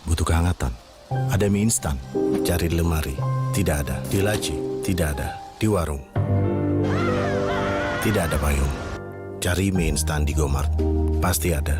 Butuh kehangatan. Ada mie instan, cari di lemari. Tidak ada. Di laci, tidak ada. Di warung, tidak ada payung. Cari mie instan di Gomart, pasti ada.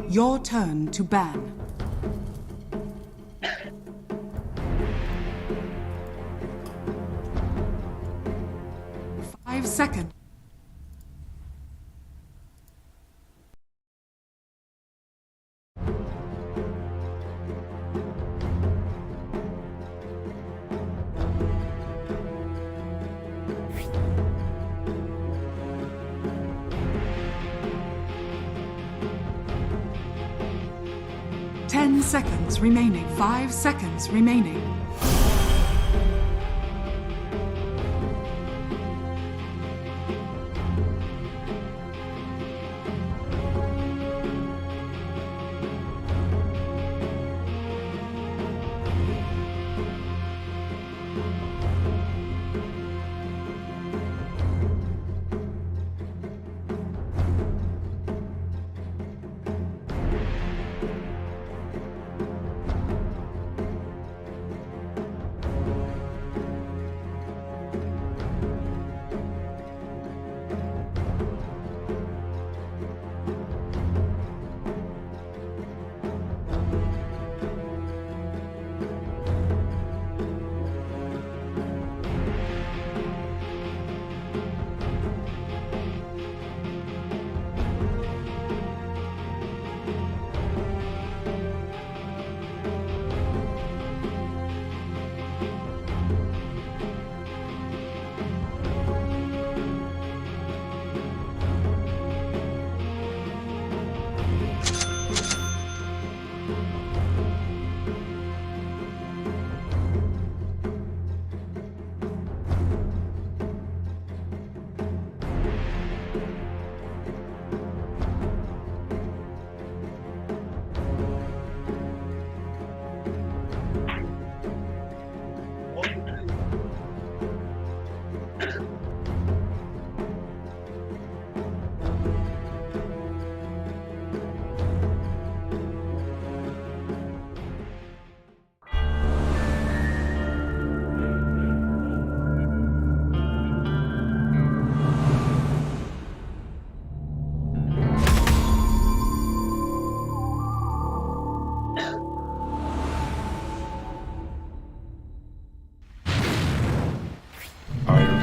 Your turn to ban. Five seconds. Ten seconds remaining. 5 seconds remaining.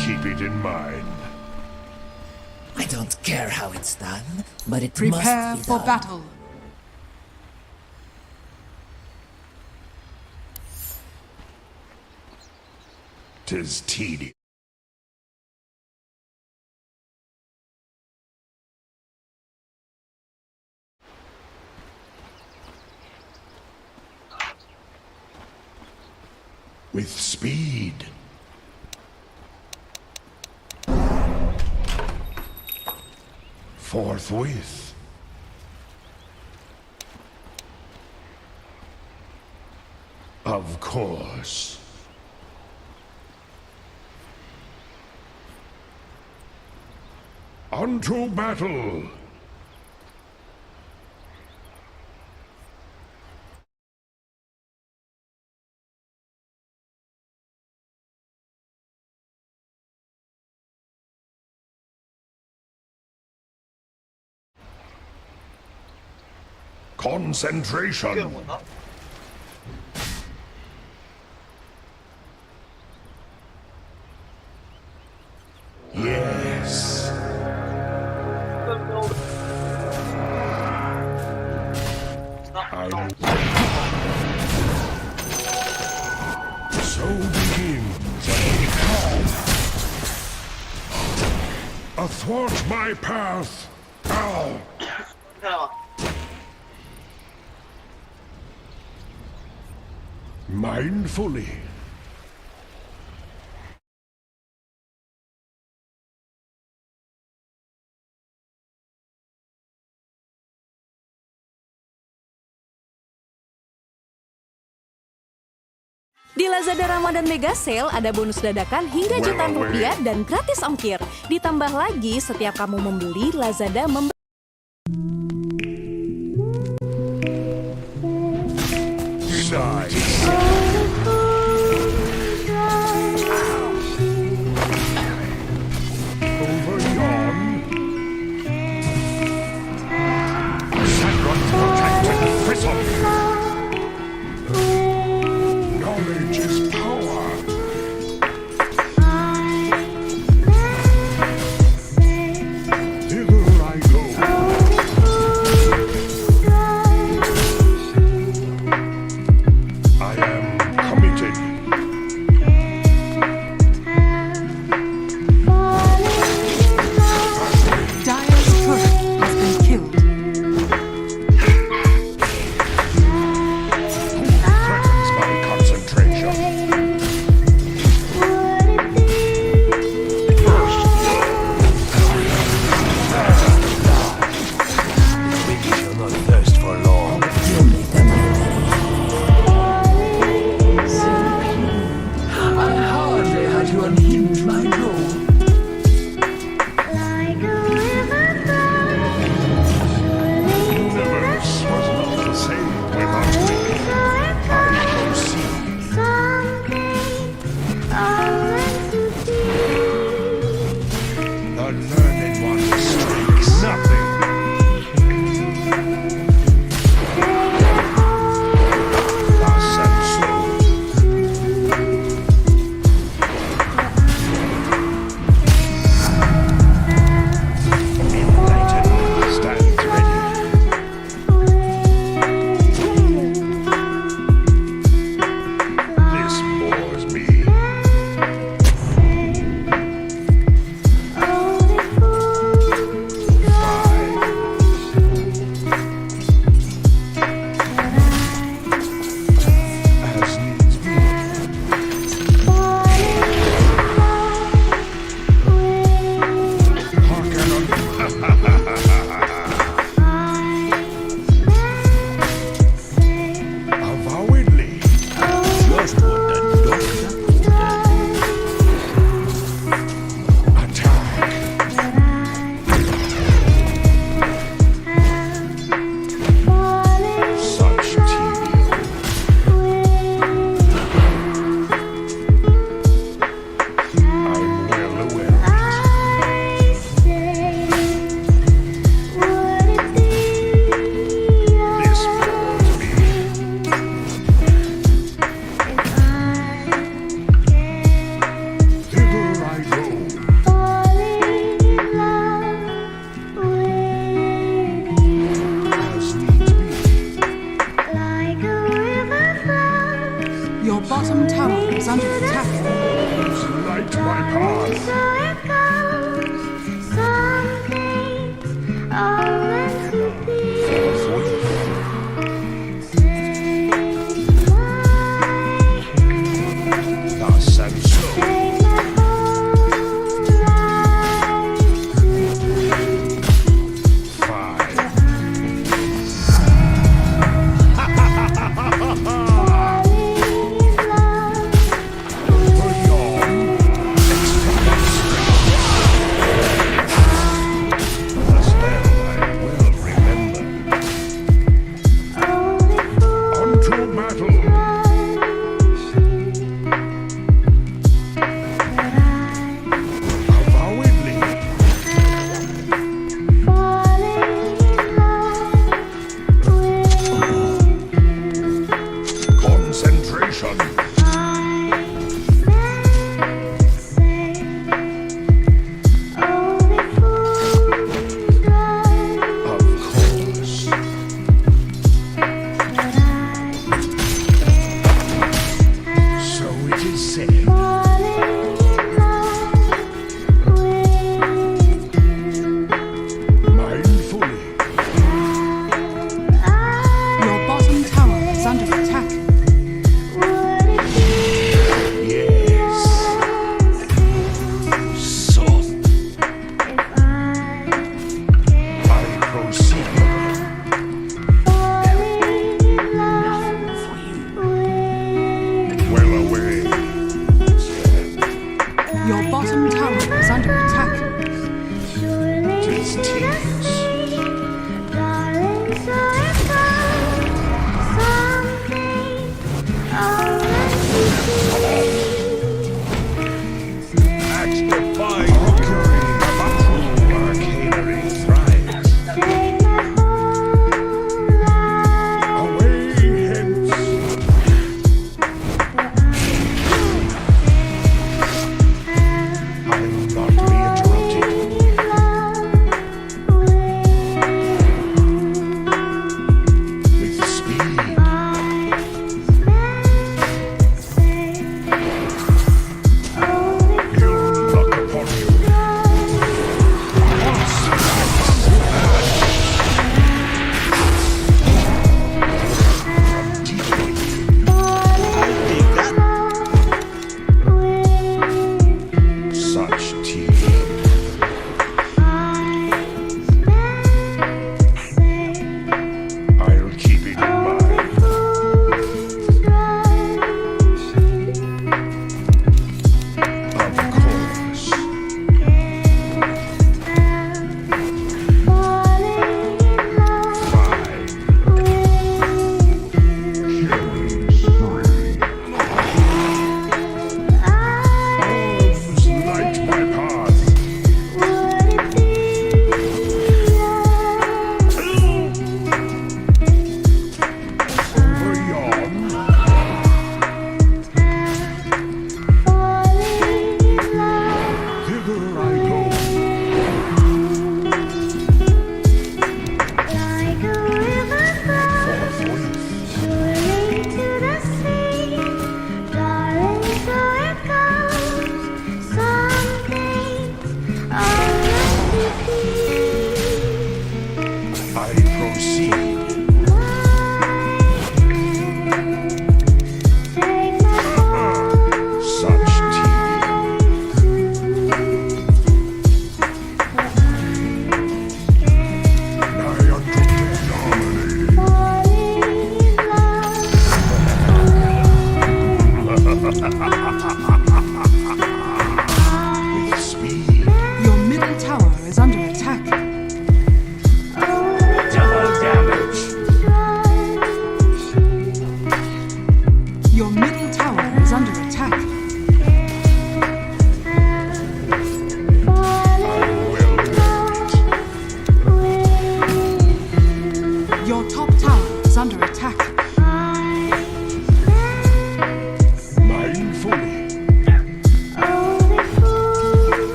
Keep it in mind. I don't care how it's done, but it Prepare must be for done. battle. Tis tedious. With speed. Forthwith. Of course. Unto battle! Concentration! Yes! So begins athwart my path. Ow! Mindfully. Di Lazada Ramadan Mega Sale ada bonus dadakan hingga jutaan rupiah dan gratis ongkir. Ditambah lagi setiap kamu membeli, Lazada memberi Over yon. Saffron's protected thistle. Knowledge is power. Thither I go.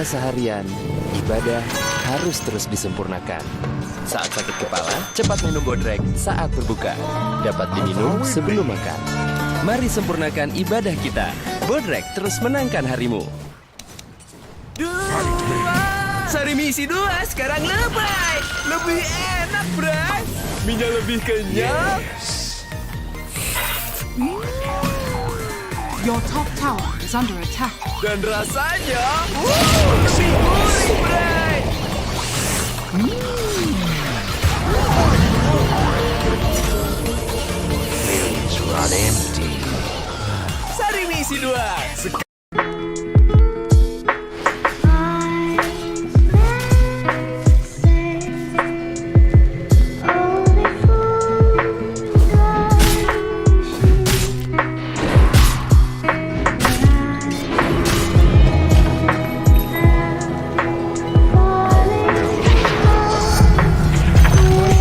keseharian, ibadah harus terus disempurnakan. Saat sakit kepala, cepat minum bodrek saat berbuka. Dapat diminum sebelum makan. Mari sempurnakan ibadah kita. Bodrek terus menangkan harimu. Sari misi 2 sekarang lebay. Lebih enak, Bray. Minyak lebih kenyal. Your top tower is under attack. Dan rasanya lebih gurih, Bray. Please run empty. Sari misi 2.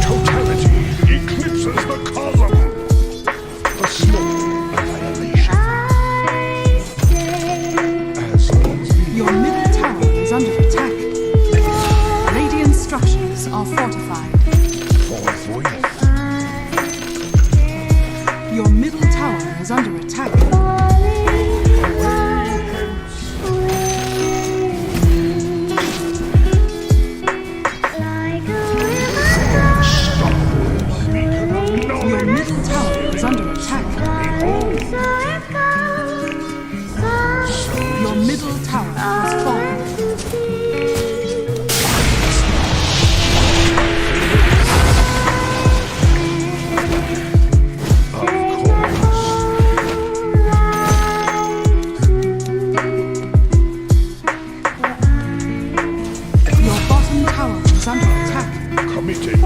Totality eclipses the cosm. The smoke annihilation. As needs be. Your middle tower is under attack. Radiant structures are fortified. Forthwith. Your middle tower is under attack. Your middle tower is under attack. Your middle tower has fallen. Your bottom tower is under attack. Committed.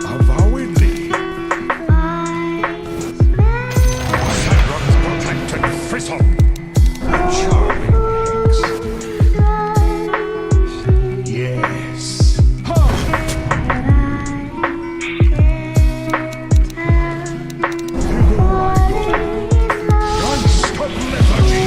Avowedly. Cyrus protected Frisson. Charming eggs. Yes. Christ of lethargy.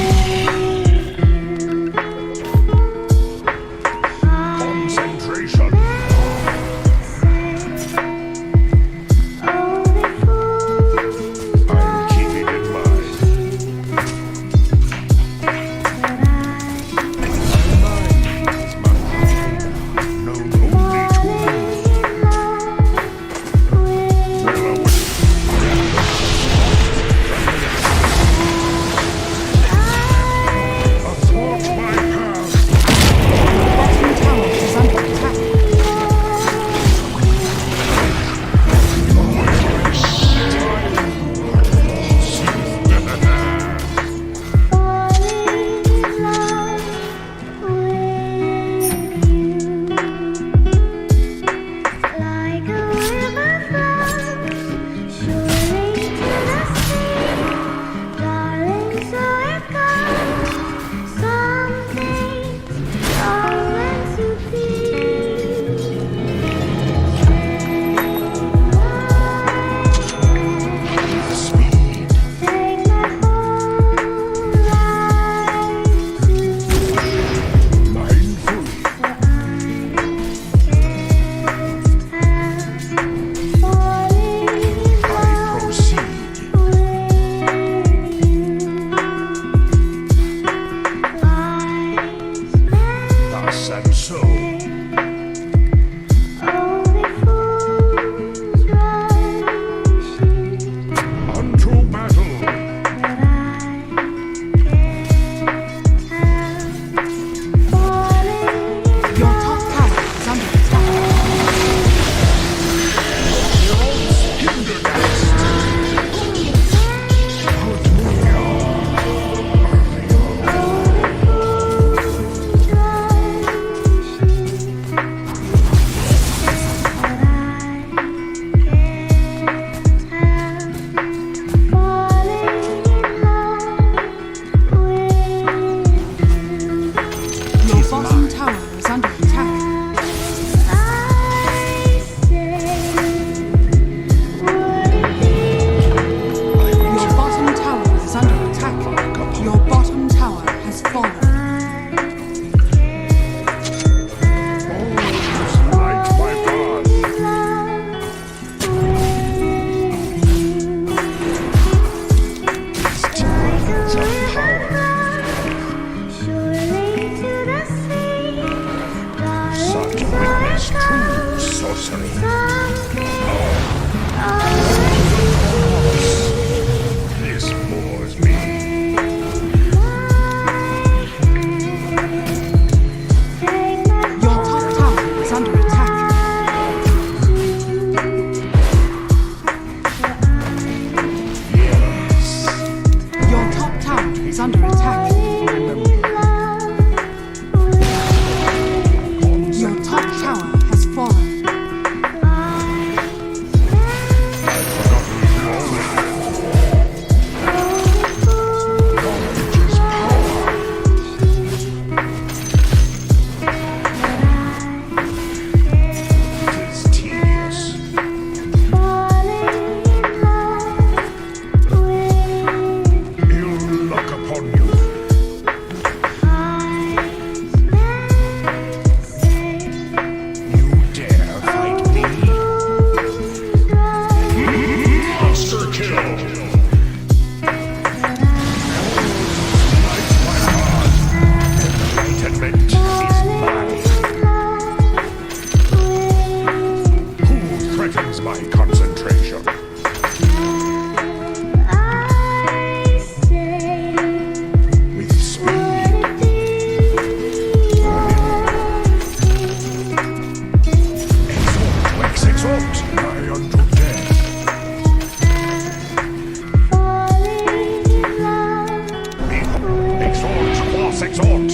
Let's exhort.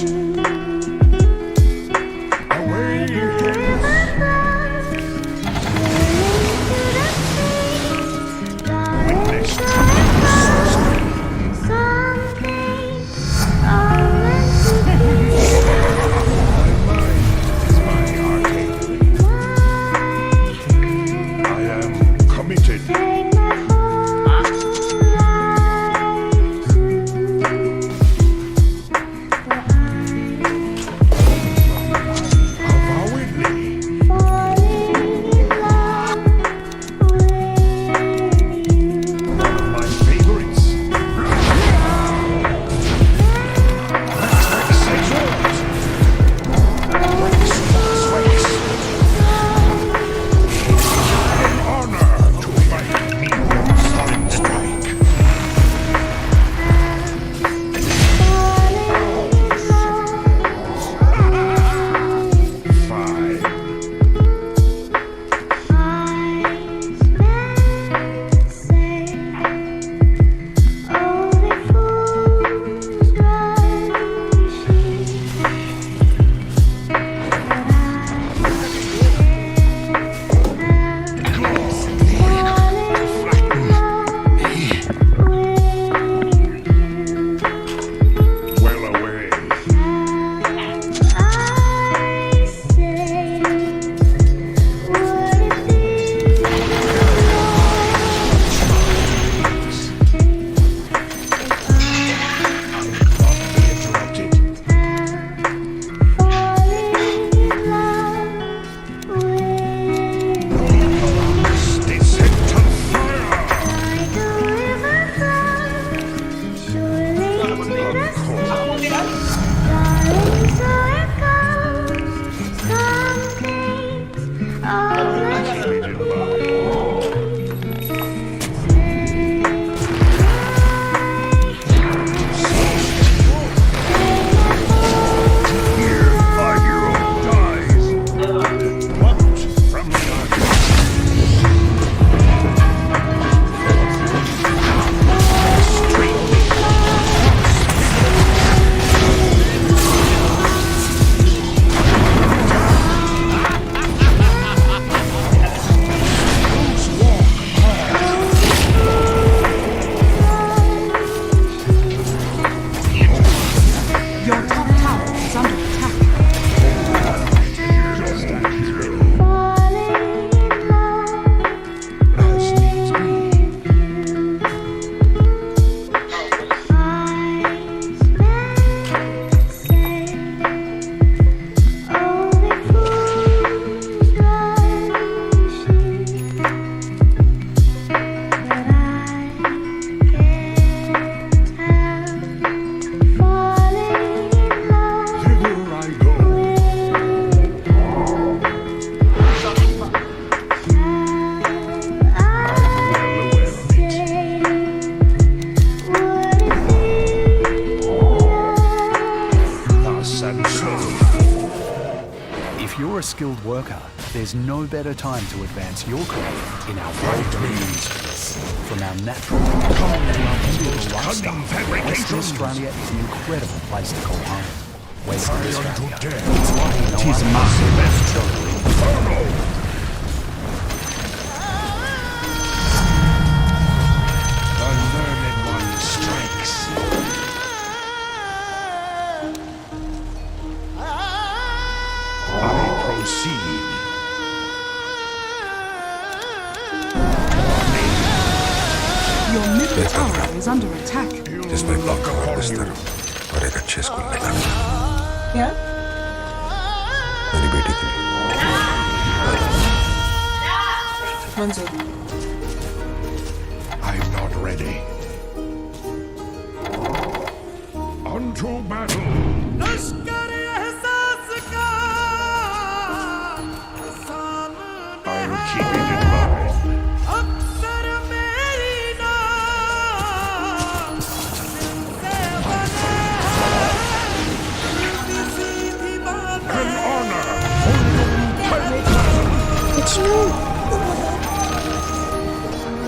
Away hence. Witness my mind is my arcade. I am committed. Avowedly. One of my favorites. Let's exhort. An honor to fight me on solid strike. Fine. Well away. Not be interrupted. Stay set on fire. Here are your own dies. Plucked from the Your top tower is under attack. as needs be. Thither I go. I'm well aware of it. Thus and so. If you're a skilled worker, there's no better time to advance your career in our world-leading industries. From our natural to our beautiful lifestyle, Cunning Western fabrications. Australia is an incredible place to call home. Western Hurry Australia. unto death. It's why you know Tis our my celestial Inferno. The learned one strikes. I proceed. Your middle tower is under attack. Después look upon you. पड़ेगा 6 school में लाना क्या मेरी बेटी के लिए मंजूर I'm not ready. Unto battle. I'll keep it in mind. An honor. कुछ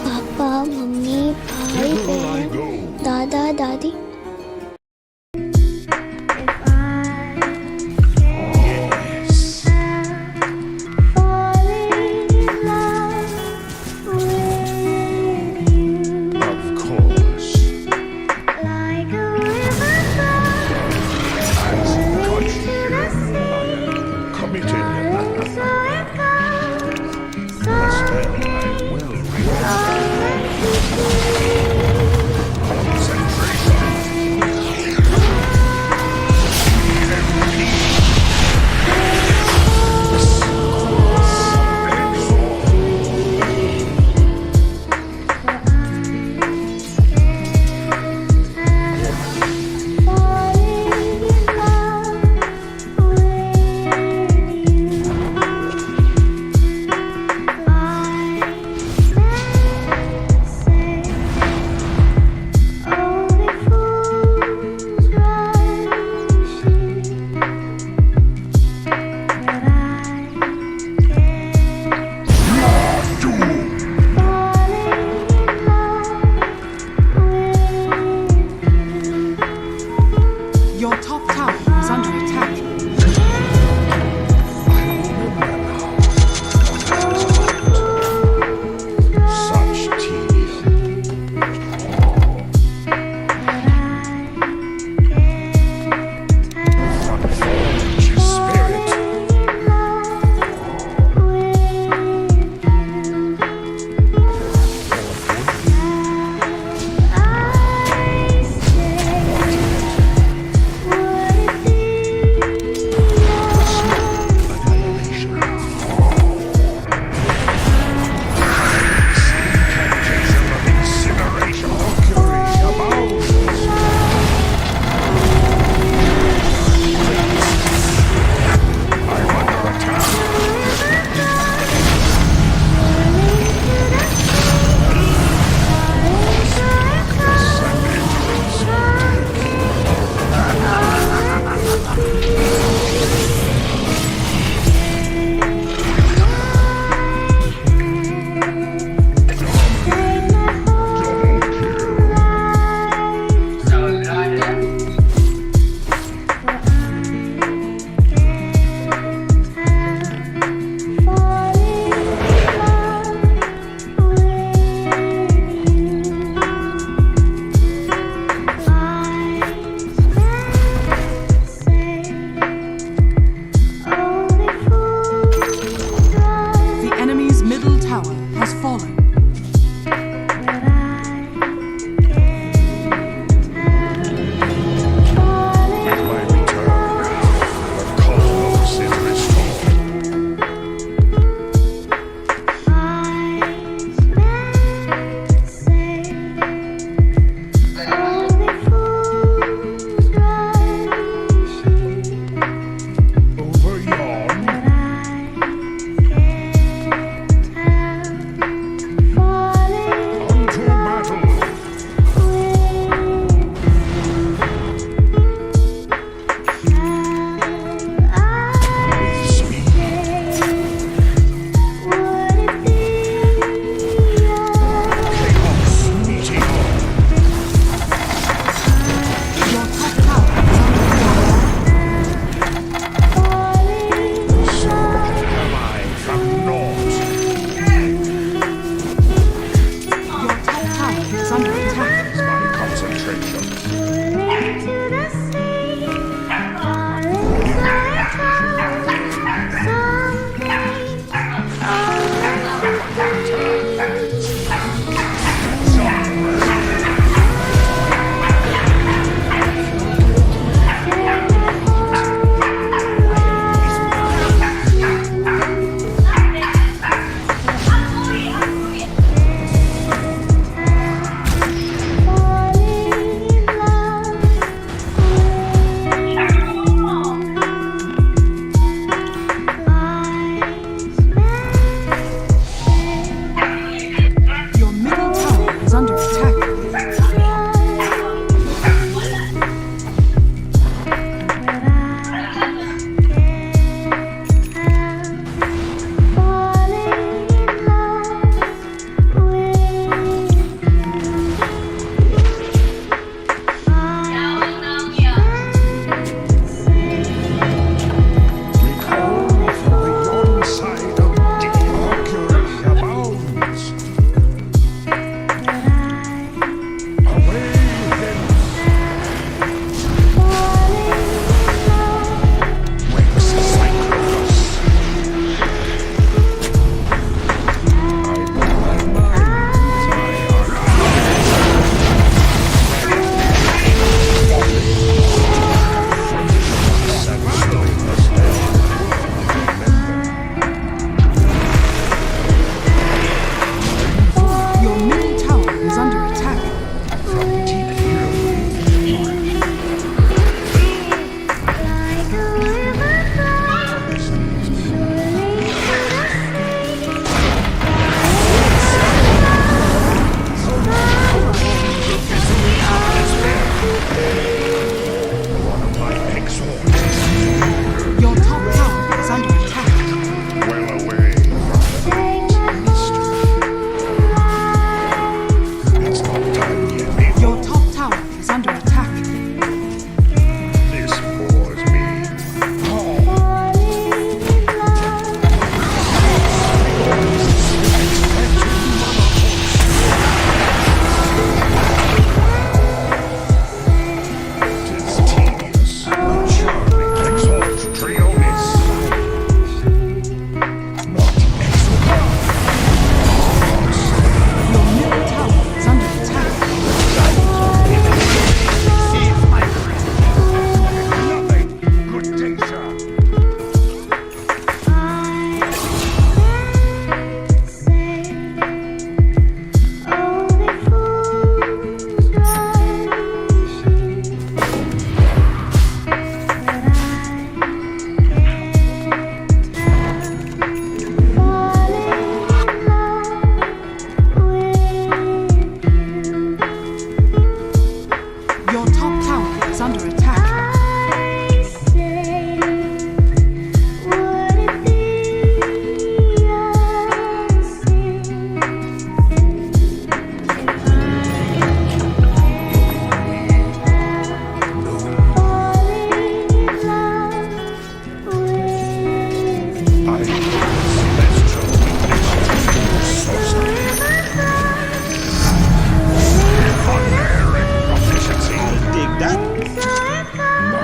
पापा मम्मी भाई Whither will I बहन go? दादा दादी is under attack. Such tedium. Savage spirit.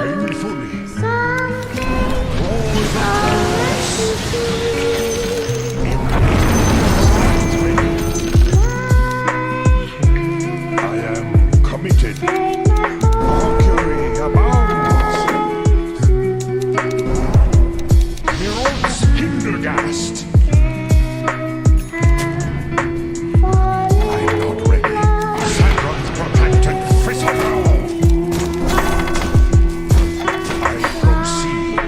mindfully. I am committed. Mercury abounds. Mirrors Hindergast. I'm not ready. Saturn protected Fistful. I proceed.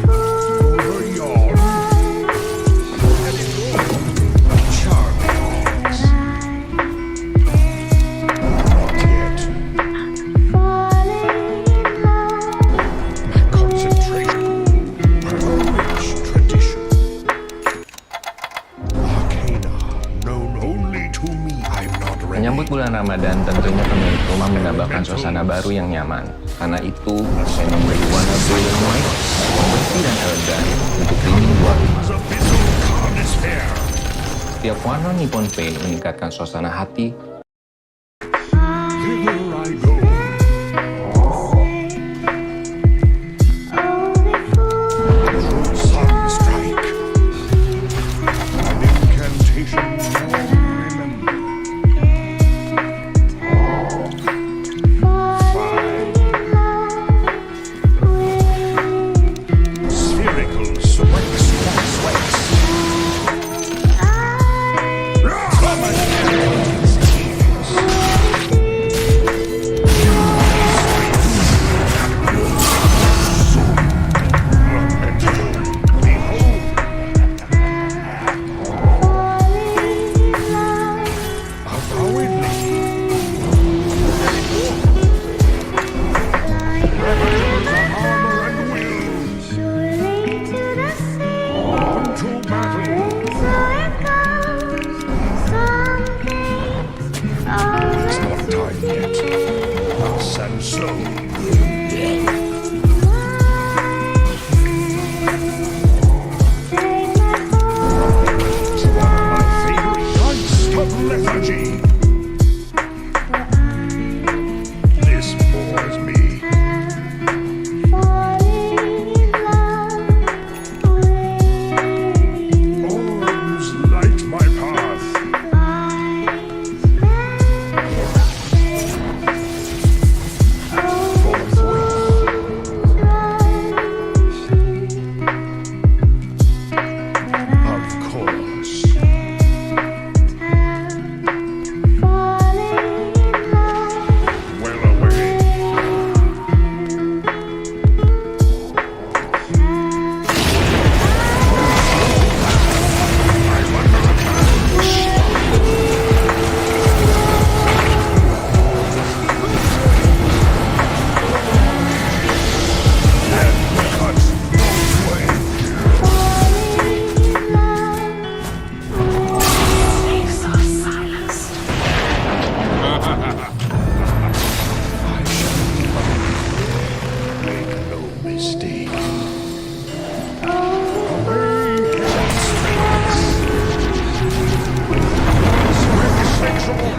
Over yon. Charming. Not yet. Concentration. Rich tradition. Arcana known only to me. I'm not ready. Menyambut bulan Ramadan, tentunya pemilik rumah menambahkan suasana baru yang nyaman. Karena itu, saya memberi warna blue yang white, yang bersih dan elegan untuk dinding luar rumah. Abyssal Carnisphere. Setiap warna Nippon Paint meningkatkan suasana hati. Hither I go. Sunstrike. An incantation all remember. Five. Spherical swix. It's not time yet. Us and slow. It's one of my favorite nights of lethargy. This bores me. Arms light my path. Of course. Well away. I'm under attack. And cut both ways. Make no mistake. Away hence, sexual.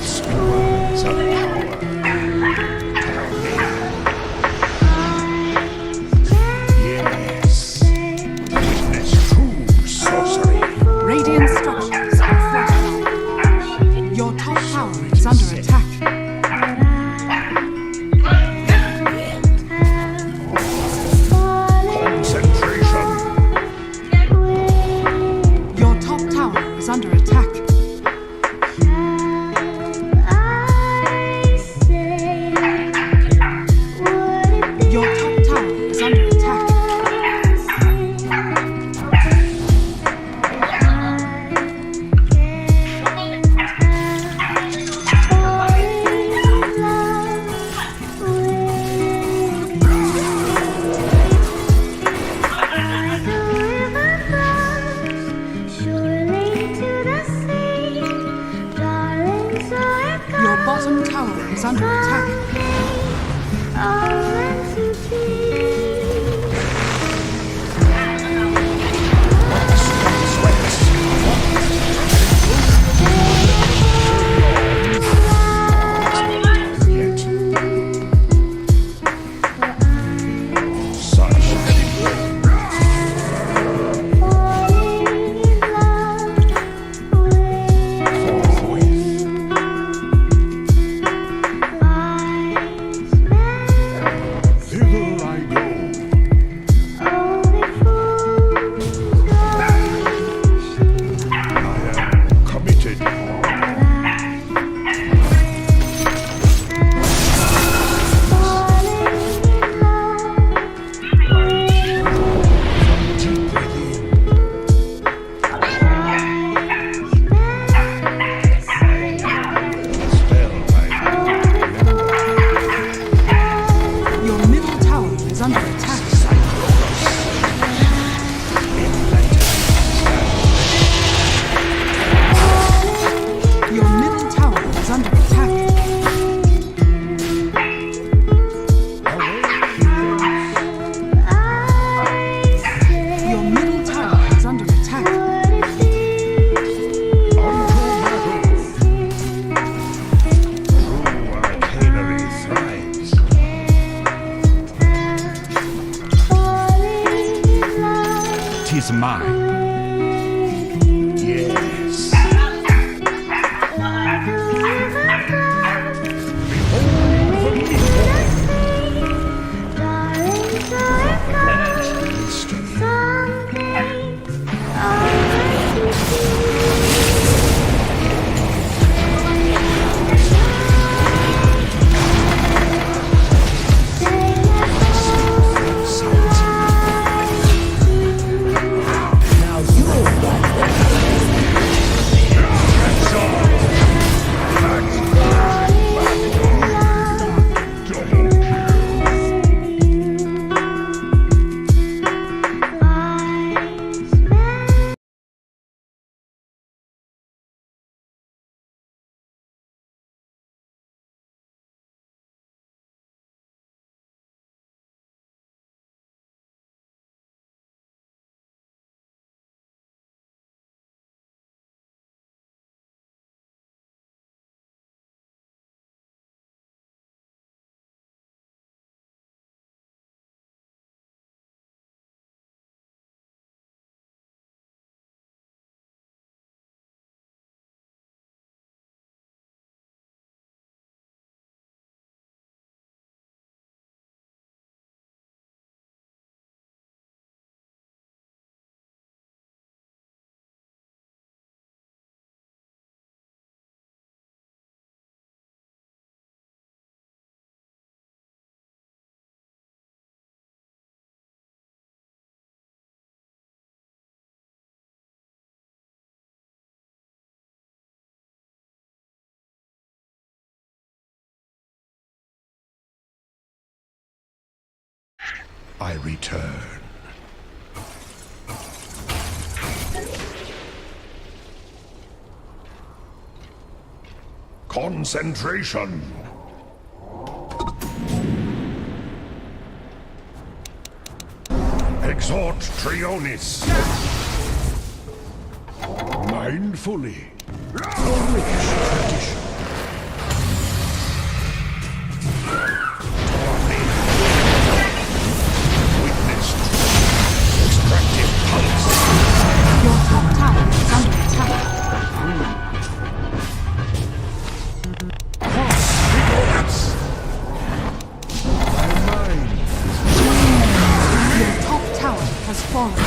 Screams of power. Yes. Witness true sorcery. Radiant structures are fortified. Your top tower is under attack. Concentration. Your top tower is under attack. Your top tower is under attack. Your bottom tower is under attack. is mine. Yes. I return. Concentration. Exhort Trionis. Mindfully. A rich tradition. Your top tower is under attack. Your top tower has fallen.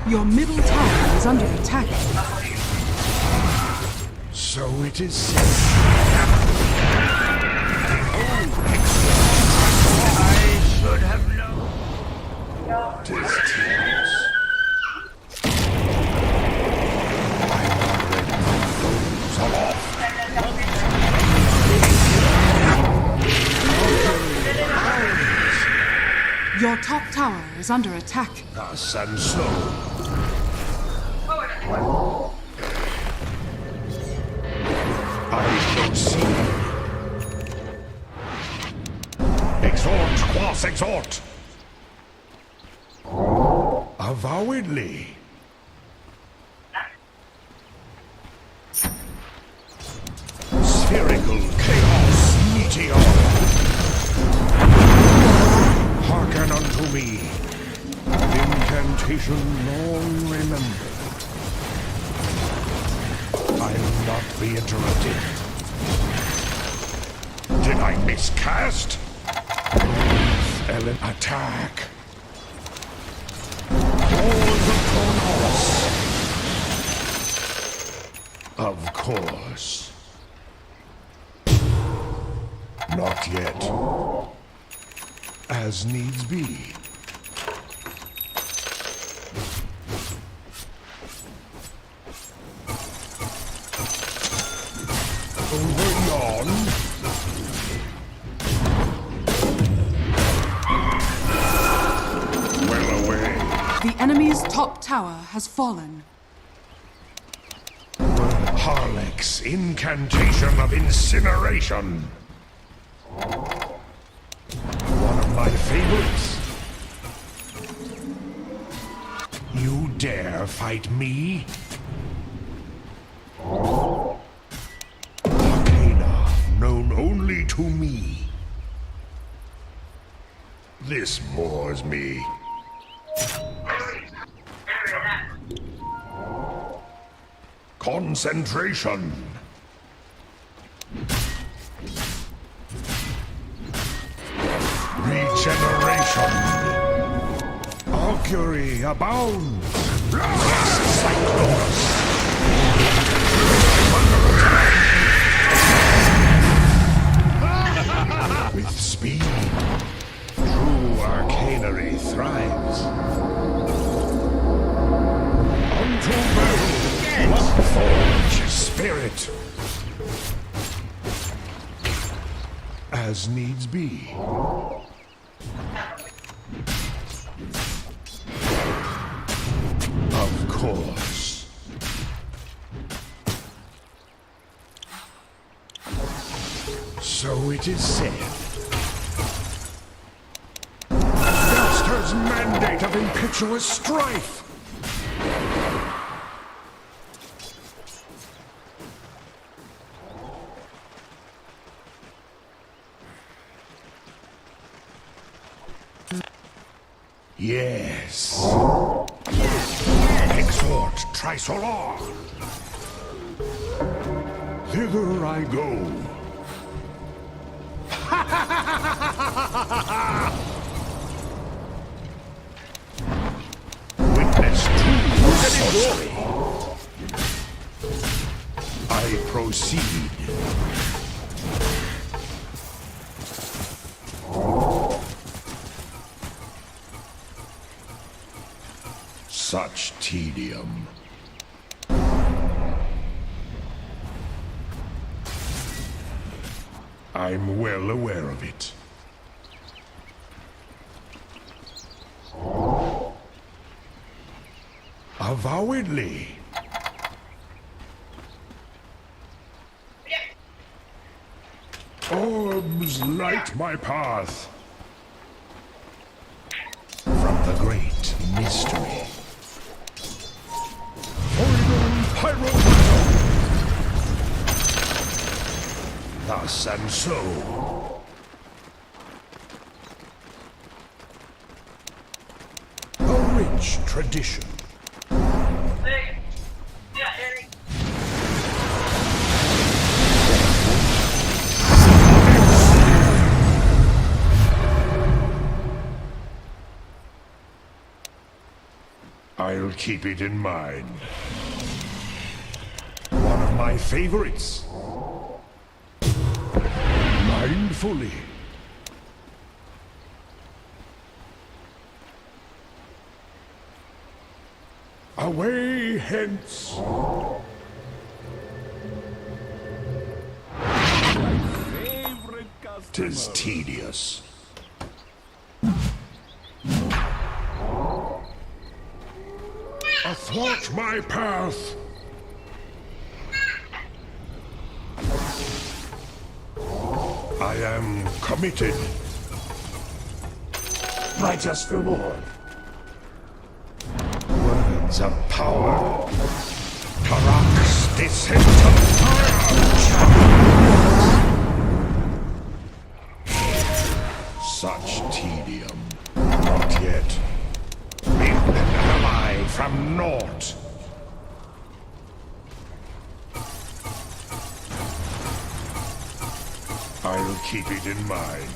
Your middle tower is under attack. So it is said. I should have known. 'Tis tears. Your top tower is under attack. Thus and so. I proceed. Exhort, quas exhort. Avowedly. Spherical chaos meteor. Hearken unto me, an incantation long remembered. I'll not be interrupted. Did I miscast? Ellen, attack. All the Chronos. Of course. Not yet. As needs be. Over yon. Well away. The enemy's top tower has fallen. Harlech's incantation of incineration. One of my favorites. You dare fight me? to me. This bores me. Concentration. Regeneration. Augury abound. Cyclones. With speed, true arcanery thrives. Unto battle, one forge spirit. As needs be. Of course. So it is said. Master's mandate of impetuous strife. Yes. Exhort Trisolar. Thither I go. Witness true sorcery. I proceed. Such tedium. I'm well aware of it. Avowedly. Orbs light my path. From the great mystery. Pyro. Thus and so. A rich tradition. I'll keep it in mind. One of my favorites. Mindfully. Away hence. Tis tedious. Athwart my path. I am committed. Righteous reward. Words of power. Karak's descent of fire. Such tedium. Not yet. Build an ally from naught. I'll keep it in mind.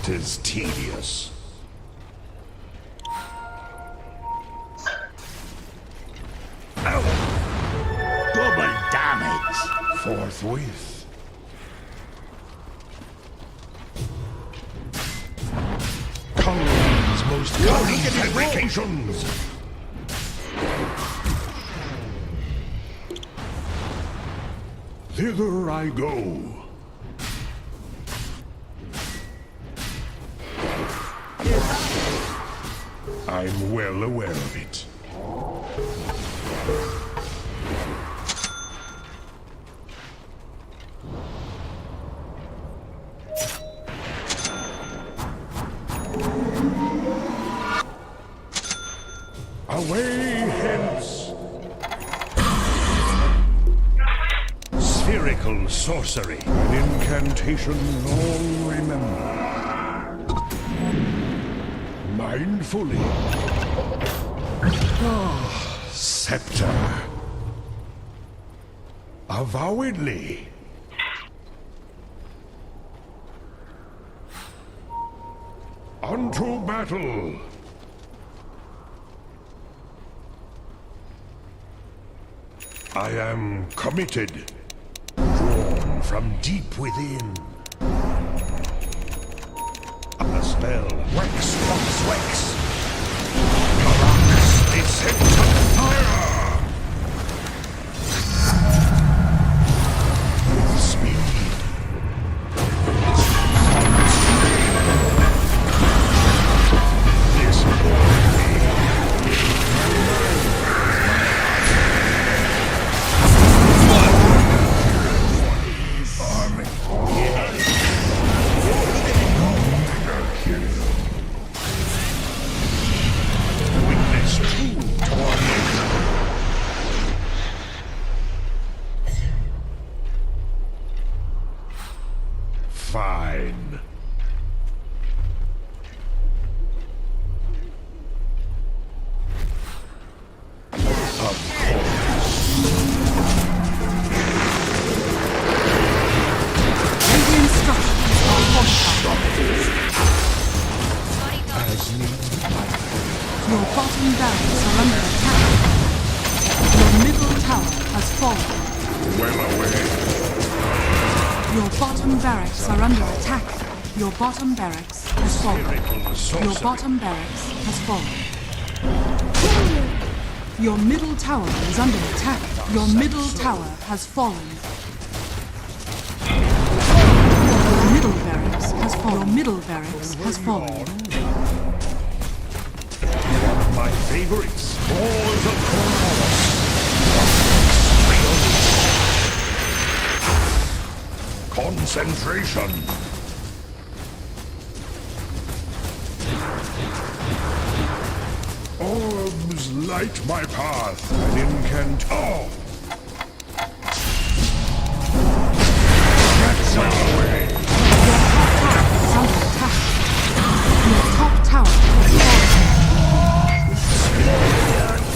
Tis tedious. Double damage. Forthwith. Conrad's most cunning fabrications. Thither I go. I'm well aware of it. Away hence! Spherical sorcery. An incantation long remembered. Mindfully. Scepter. Avowedly. Unto battle. I am committed, drawn from deep within. A spell, wax, wax, wax. Parax, descent of fire. With speed. This fine. Radiant structures are fortified. Your bottom barracks are under attack. Your middle tower has fallen. Well away. Your bottom barracks are under attack. Your bottom barracks has fallen. Your bottom barracks has fallen. Your middle tower is under attack. Your middle tower has fallen. Your middle barracks has fallen. Your middle barracks has fallen. One of my favorites. Balls of Chronos. Concentration. Orbs light my path. An incant. Oh! That's my way. Your top tower is under attack. Your top tower has fallen.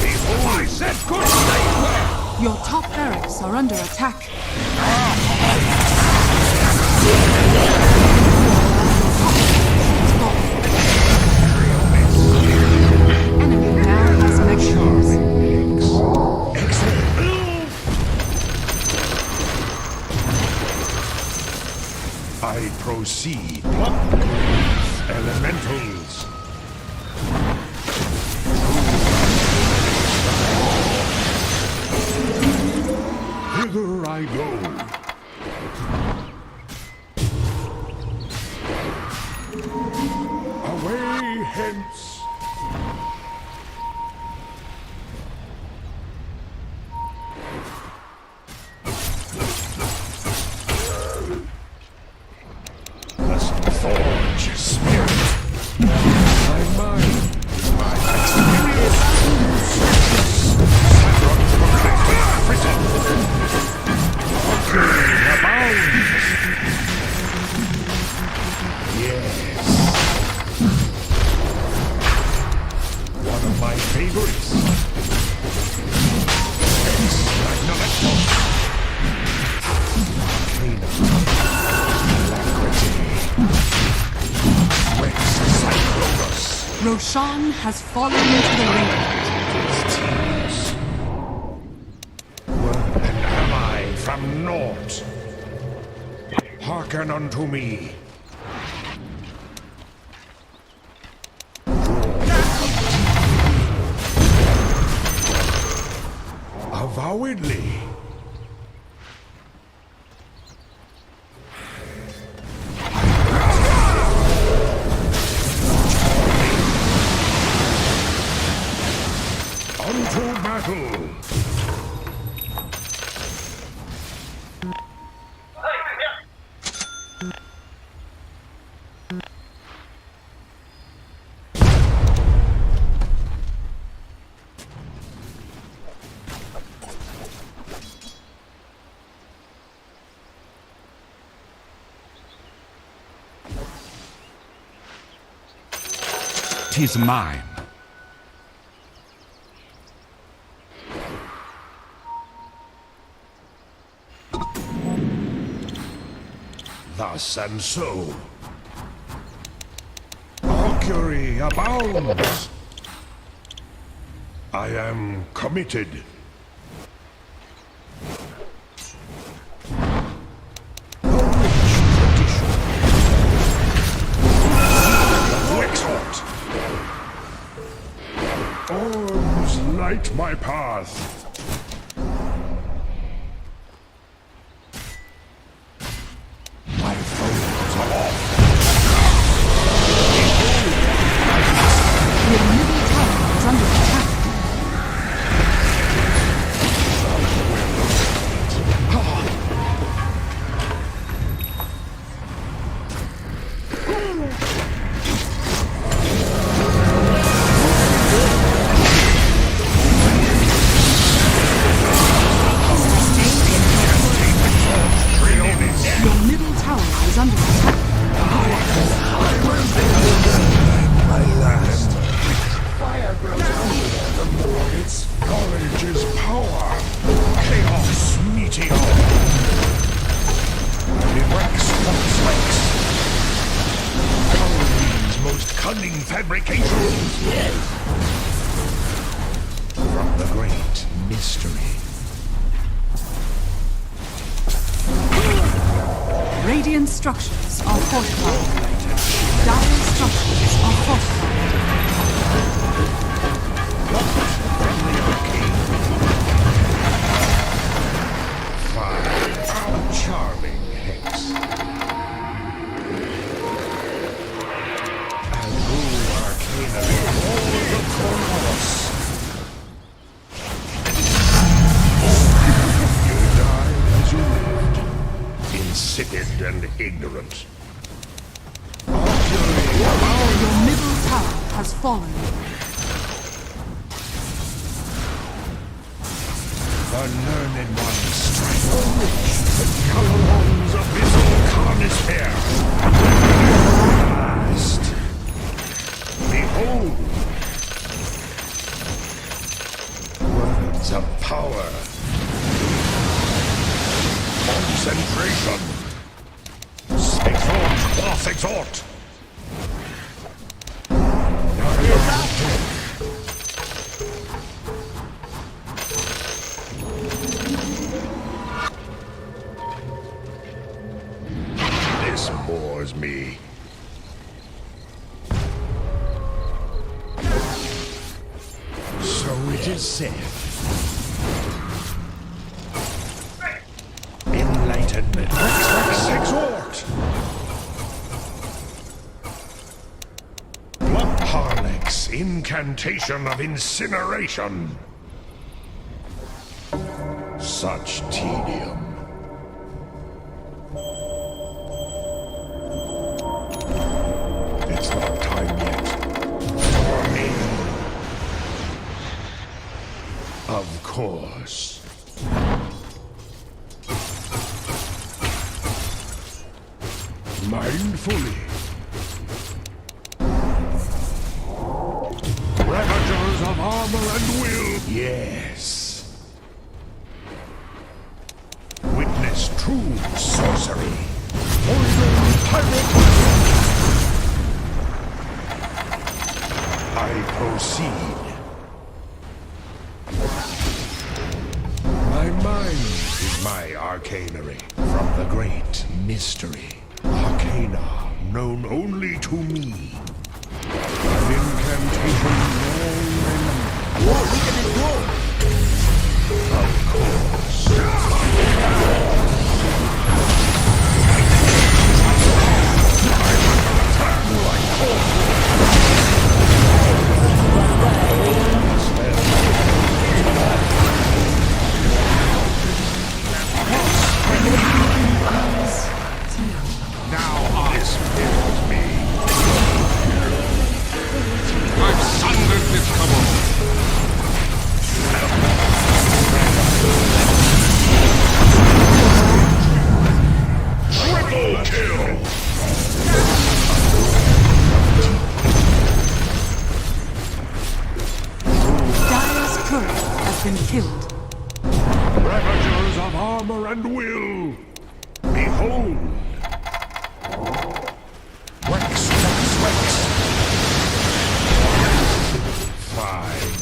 Before I said good night. Your top barracks are under attack. Enemy now has megaforce. I proceed. Elementals. Hither I go. Away hence. Must forge spirit. My mind, my experience. Yes. One of my favorites. Magnetic. Roshan has fallen into the ring. Were an ally from naught. Hearken unto me. Avowedly. Unto battle! is mine. Thus and so. Mercury abounds. I am committed. Arms light my path. My foes are off. Your middle tower is under attack. Your middle tower is under attack. My last. Fire grows under the more its knowledge is power. Chaos meteor. Erects what flakes. Halloween's most cunning fabrications. From the great mystery. Radiant structures are fortified. Dire structures are fortified. Fine. How charming, Hex. And who arcana all the Chronos? You died as you lived. Insipid and ignorant. Your middle tower has fallen. The learned ones strike the Calorons abyssal carnisphere. Last. Behold. Words of power. Concentration. Exhort, boss, exhort. This bores me. So it is said. Enlightenment. Exhort. Blood Harlex, incantation of incineration. Such tedium. It's not time yet. For me. Of course. Mindfully. Ravagers of armor and will. Yes. Witness true sorcery. Poison pirate. I proceed. My mind is my arcanery from the great mystery. Arcana known only to me. An incantation long remembered. Whoa, look at it go! Of course. Now this fills me. I've sundered has been killed. Ravagers of armor and will, behold! Wax, wax, wax! Fine.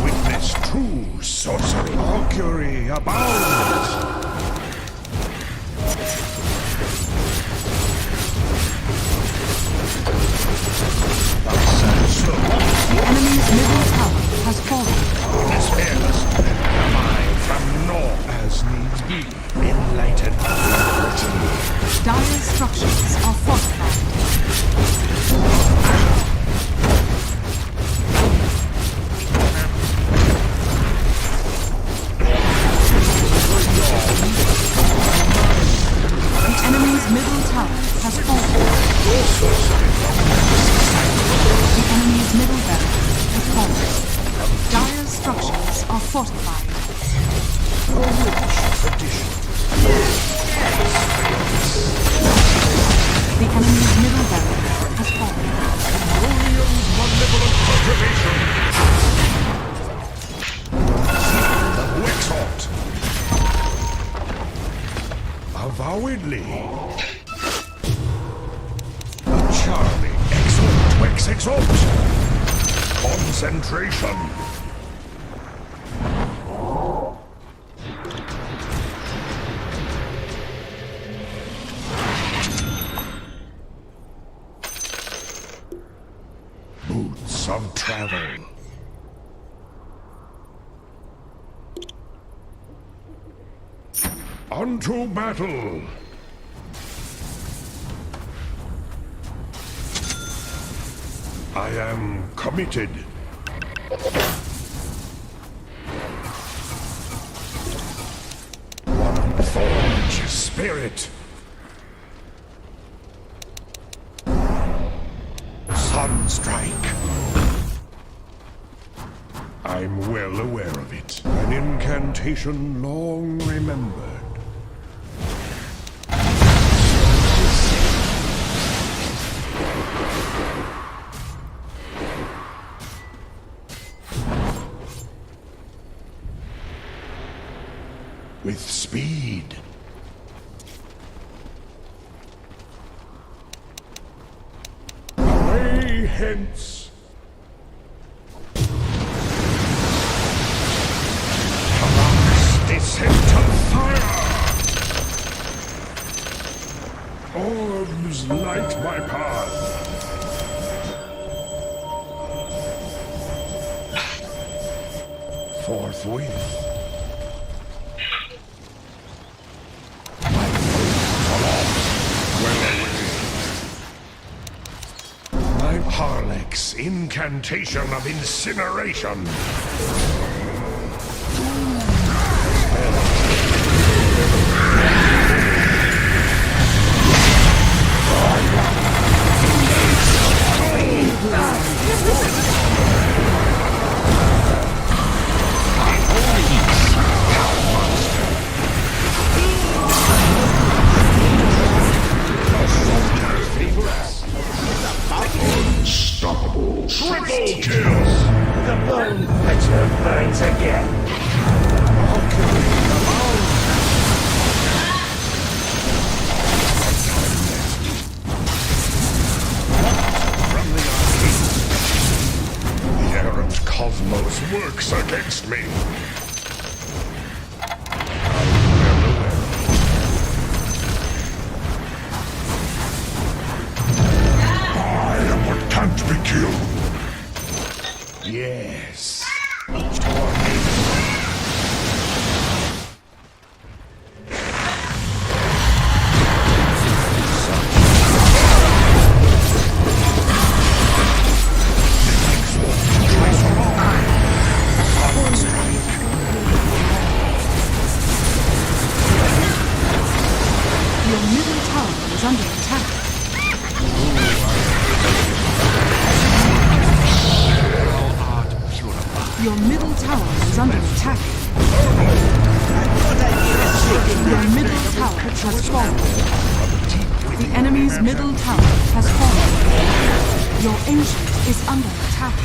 Witness true sorcery. Augury abounds! The enemy's middle tower has fallen. As fearless am I from north as needs be. Enlightened. Dire structures are fortified. The enemy's middle tower has fallen. The enemy's middle barracks has fallen. Dire structures are fortified. The enemy's middle barracks has fallen. Orion's malevolent cultivation. The Wexhort. Avowedly. A charming exalt, Wex exalt. Concentration. Boots of travel. Unto battle. I am committed. One forge spirit. Sunstrike. I'm well aware of it. An incantation long remembered. With speed. Away hence. Alas, descent of fire. Orbs light my path. Forthwith. Harlex incantation of incineration. Unstoppable. Triple kill! The bone pitcher burns again. From the arcade. The errant cosmos works against me. Can't be killed. Yes. Your middle tower is under attack. Your middle tower is under attack. Your middle tower has fallen. The enemy's middle tower has fallen. Your ancient is under attack.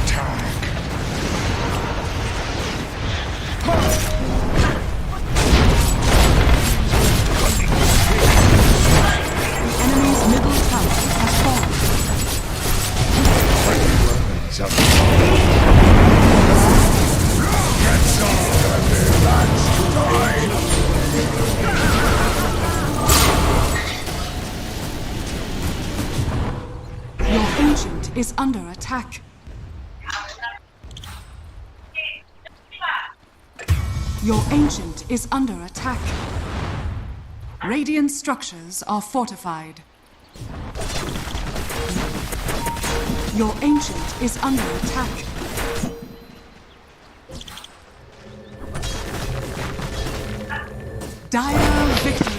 Attack. The enemy's middle tower has fallen. Weapons of That's all that's to die. Your ancient is under attack. Your ancient is under attack. Radiant structures are fortified. Your ancient is under attack. Dire victory.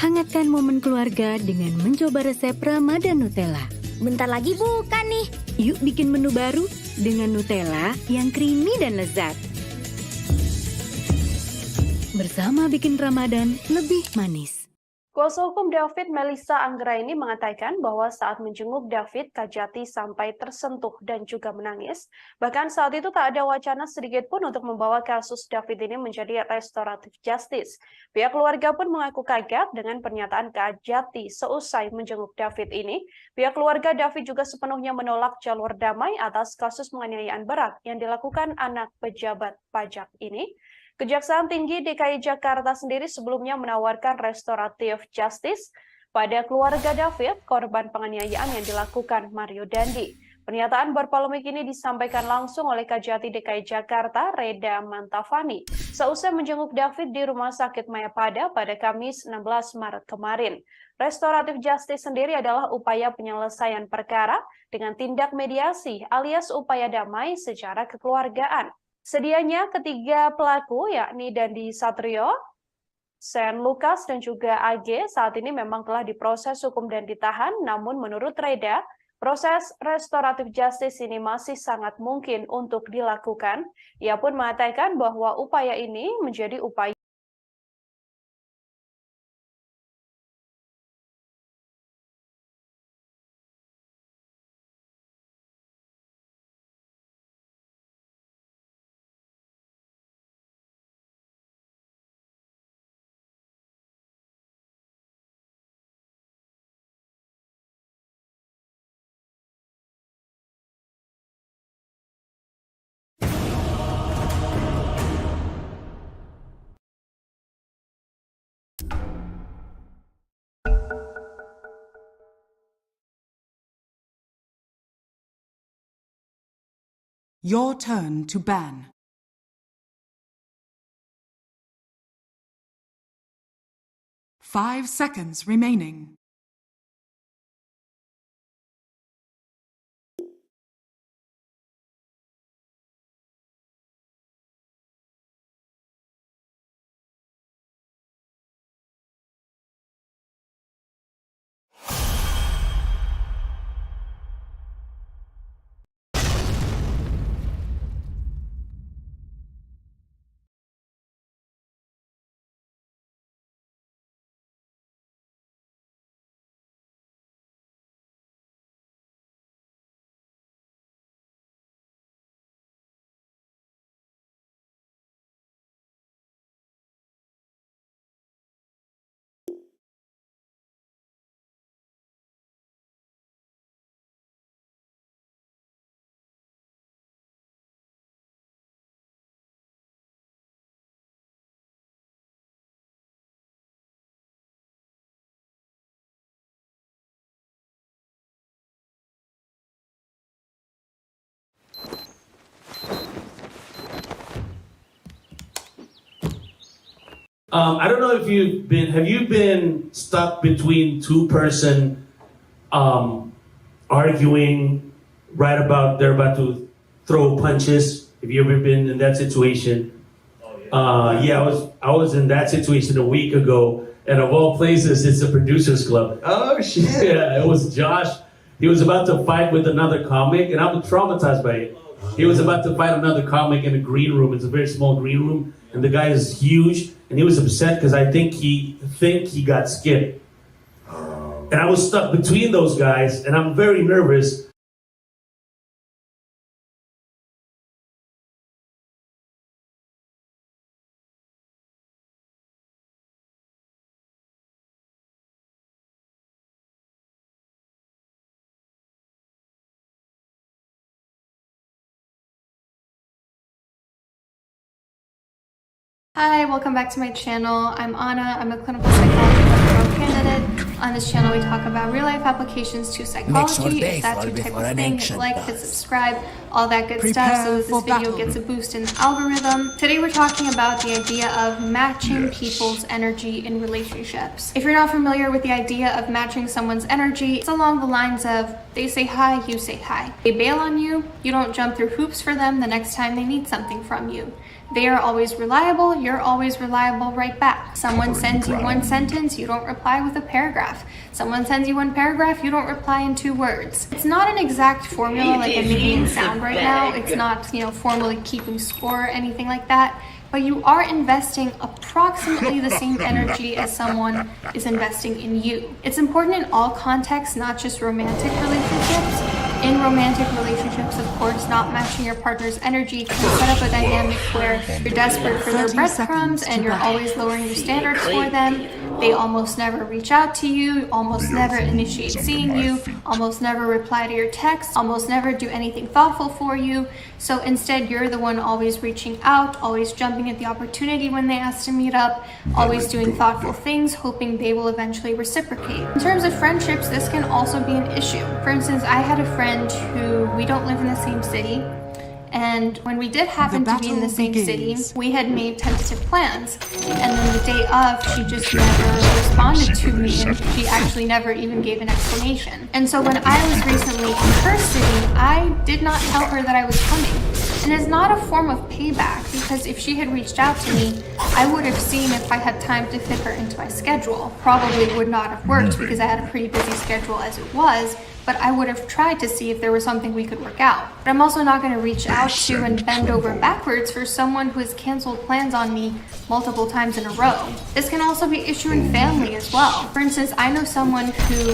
Hangatkan momen keluarga dengan mencoba resep Ramadan Nutella. Bentar lagi buka nih. Yuk bikin menu baru dengan Nutella yang creamy dan lezat. Bersama bikin Ramadan lebih manis. Kuasa hukum David, Melissa Anggraini, mengatakan bahwa saat menjenguk David, Kajati sampai tersentuh dan juga menangis. Bahkan saat itu tak ada wacana sedikit pun untuk membawa kasus David ini menjadi restoratif justice. Pihak keluarga pun mengaku kaget dengan pernyataan Kajati seusai menjenguk David ini. Pihak keluarga David juga sepenuhnya menolak jalur damai atas kasus penganiayaan berat yang dilakukan anak pejabat pajak ini. Kejaksaan Tinggi DKI Jakarta sendiri sebelumnya menawarkan restoratif justice pada keluarga David, korban penganiayaan yang dilakukan Mario Dandi. Pernyataan berpolemik ini disampaikan langsung oleh Kajati DKI Jakarta, Reda Mantafani, seusai menjenguk David di Rumah Sakit Mayapada pada Kamis 16 Maret kemarin. Restoratif justice sendiri adalah upaya penyelesaian perkara dengan tindak mediasi alias upaya damai secara kekeluargaan. Sedianya ketiga pelaku yakni Dandi Satrio, Sen Lukas dan juga AG saat ini memang telah diproses hukum dan ditahan, namun menurut Reda, proses restoratif justice ini masih sangat mungkin untuk dilakukan. Ia pun mengatakan bahwa upaya ini menjadi upaya Your turn to ban. 5 seconds remaining. I don't know if have you been stuck between two-person arguing right about they're about to throw punches? Have you ever been in that situation? Yeah, I was in that situation a week ago, and of all places, it's a producers club. Oh shit! Yeah, it was Josh. He was about to fight with another comic, and I was traumatized by it. He was about to fight another comic in a green room. It's a very small green room, and the guy is huge, and he was upset because I think he got skipped. And I was stuck between those guys, and I'm very nervous. Hi, welcome back to my channel. I'm Anna. I'm a clinical psychology doctoral candidate. On this channel, we talk about real-life applications to psychology. If that's your type of thing, hit like, hit subscribe, all that good stuff so that this video gets a boost in the algorithm. Today, we're talking about the idea of matching people's energy in relationships. If you're not familiar with the idea of matching someone's energy, it's along the lines of they say hi, you say hi. They bail on you, you don't jump through hoops for them the next time they need something from you. They are always reliable, you're always reliable right back. Someone sends you one sentence, you don't reply with a paragraph. Someone sends you one paragraph, you don't reply in 2 words. It's not an exact formula like I'm making it sound right now. It's not, formally keeping score or anything like that. But you are investing approximately the same energy as someone is investing in you. It's important in all contexts, not just romantic relationships. In romantic relationships, of course, not matching your partner's energy can set up a dynamic where you're desperate for their breadcrumbs and you're always lowering your standards for them. They almost never reach out to you, almost never initiate seeing you, almost never reply to your texts, almost never do anything thoughtful for you. So instead, you're the one always reaching out, always jumping at the opportunity when they ask to meet up, always doing thoughtful things, hoping they will eventually reciprocate. In terms of friendships, this can also be an issue. For instance, I had a friend who we don't live in the same city, and when we did happen to be in the same city, we had made tentative plans, and then the day of, she just never responded to me, and she actually never even gave an explanation. And so when I was recently in her city, I did not tell her that I was coming. And it's not a form of payback, because if she had reached out to me, I would have seen if I had time to fit her into my schedule. Probably would not have worked because I had a pretty busy schedule as it was, but I would have tried to see if there was something we could work out. But I'm also not going to reach out to and bend over backwards for someone who has canceled plans on me multiple times in a row. This can also be an issue in family as well. For instance, I know someone who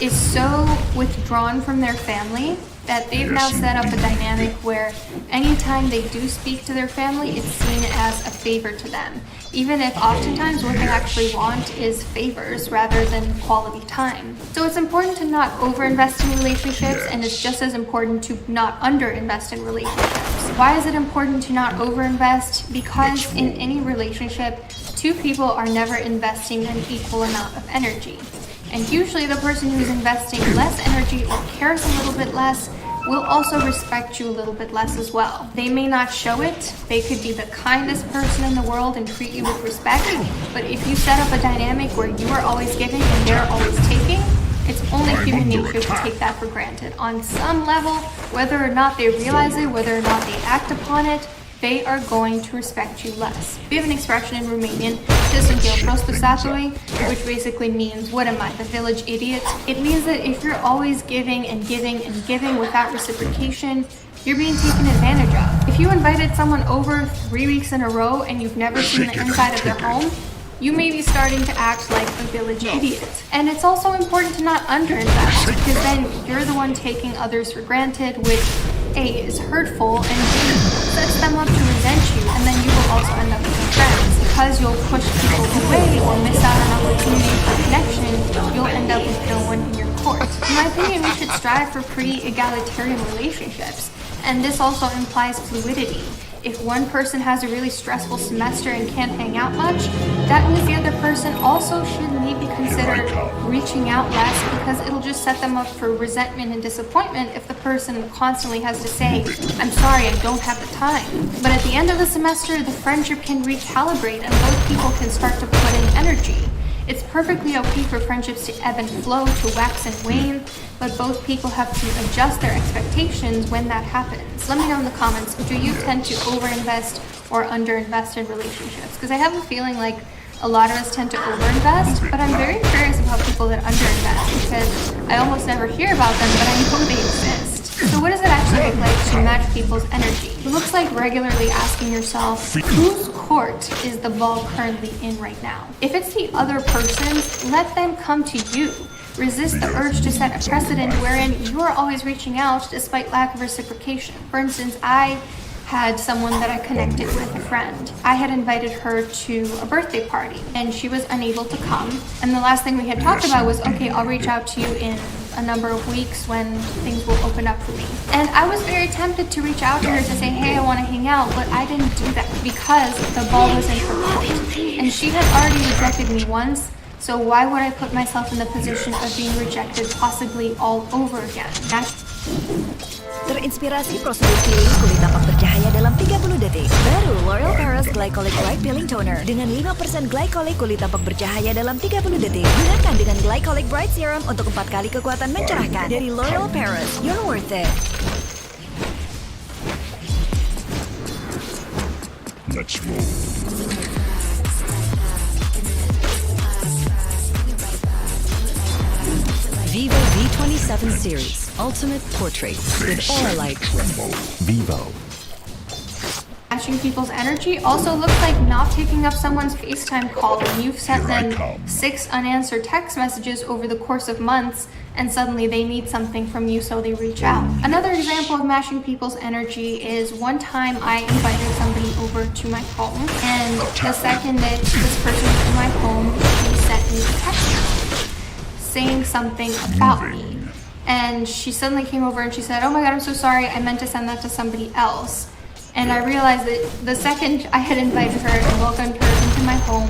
is so withdrawn from their family that they've now set up a dynamic where anytime they do speak to their family, it's seen as a favor to them, even if oftentimes what they actually want is favors rather than quality time. So it's important to not overinvest in relationships, and it's just as important to not underinvest in relationships. Why is it important to not overinvest? Because in any relationship, 2 people are never investing an equal amount of energy. And usually the person who's investing less energy or cares a little bit less will also respect you a little bit less as well. They may not show it, they could be the kindest person in the world and treat you with respect, but if you set up a dynamic where you are always giving and they're always taking, it's only human nature to take that for granted. On some level, whether or not they realize it, whether or not they act upon it, they are going to respect you less. We have an expression in Romanian, which basically means, what am I, the village idiot? It means that if you're always giving and giving and giving without reciprocation, you're being taken advantage of. If you invited someone over 3 weeks in a row and you've never seen the inside of their home, you may be starting to act like a village idiot. And it's also important to not underinvest, because then you're the one taking others for granted, which A, is hurtful, and B, sets them up to resent you, and then you will also end up being friends. Because you'll push people away or miss out on opportunity for connection, you'll end up with no one in your court. In my opinion, we should strive for pretty egalitarian relationships, and this also implies fluidity. If one person has a really stressful semester and can't hang out much, that means the other person also should maybe consider reaching out less, because it'll just set them up for resentment and disappointment if the person constantly has to say, I'm sorry, I don't have the time. But at the end of the semester, the friendship can recalibrate and both people can start to put in energy. It's perfectly okay for friendships to ebb and flow, to wax and wane, but both people have to adjust their expectations when that happens. Let me know in the comments, do you tend to overinvest or underinvest in relationships? Because I have a feeling like a lot of us tend to overinvest, but I'm very curious about people that underinvest, because I almost never hear about them, but I know they exist. So what does it actually look like to match people's energy? It looks like regularly asking yourself, whose court is the ball currently in right now? If it's the other person's, let them come to you. Resist the urge to set a precedent wherein you are always reaching out despite lack of reciprocation. For instance, I had someone that I connected with, a friend. I had invited her to a birthday party and she was unable to come. And the last thing we had talked about was, okay, I'll reach out to you in a number of weeks when things will open up for me. And I was very tempted to reach out to her to say, hey, I want to hang out, but I didn't do that because the ball was in her court. And she had already rejected me once, so why would I put myself in the position of being rejected possibly all over again? Terinspirasi prosedur peeling kulit tampak bercahaya dalam 30 detik. Baru L'Oreal Paris Glycolic Bright Peeling Toner dengan 5% glycolic kulit tampak bercahaya dalam 30 detik. Gunakan dengan Glycolic Bright Serum untuk 4 kali kekuatan mencerahkan. Dari L'Oreal Paris, you're worth it. Let's roll. Vivo V27 Series Ultimate Portrait with Aura Light. Vivo. Matching people's energy also looks like not picking up someone's FaceTime call when you've sent them 6 unanswered text messages over the course of months and suddenly they need something from you, so they reach out. Another example of matching people's energy is one time I invited somebody over to my home, and the second that this person was in my home, she sent me a text message saying something about me. And she suddenly came over and she said, oh my god, I'm so sorry, I meant to send that to somebody else. And I realized that the second I had invited her and welcomed her into my home,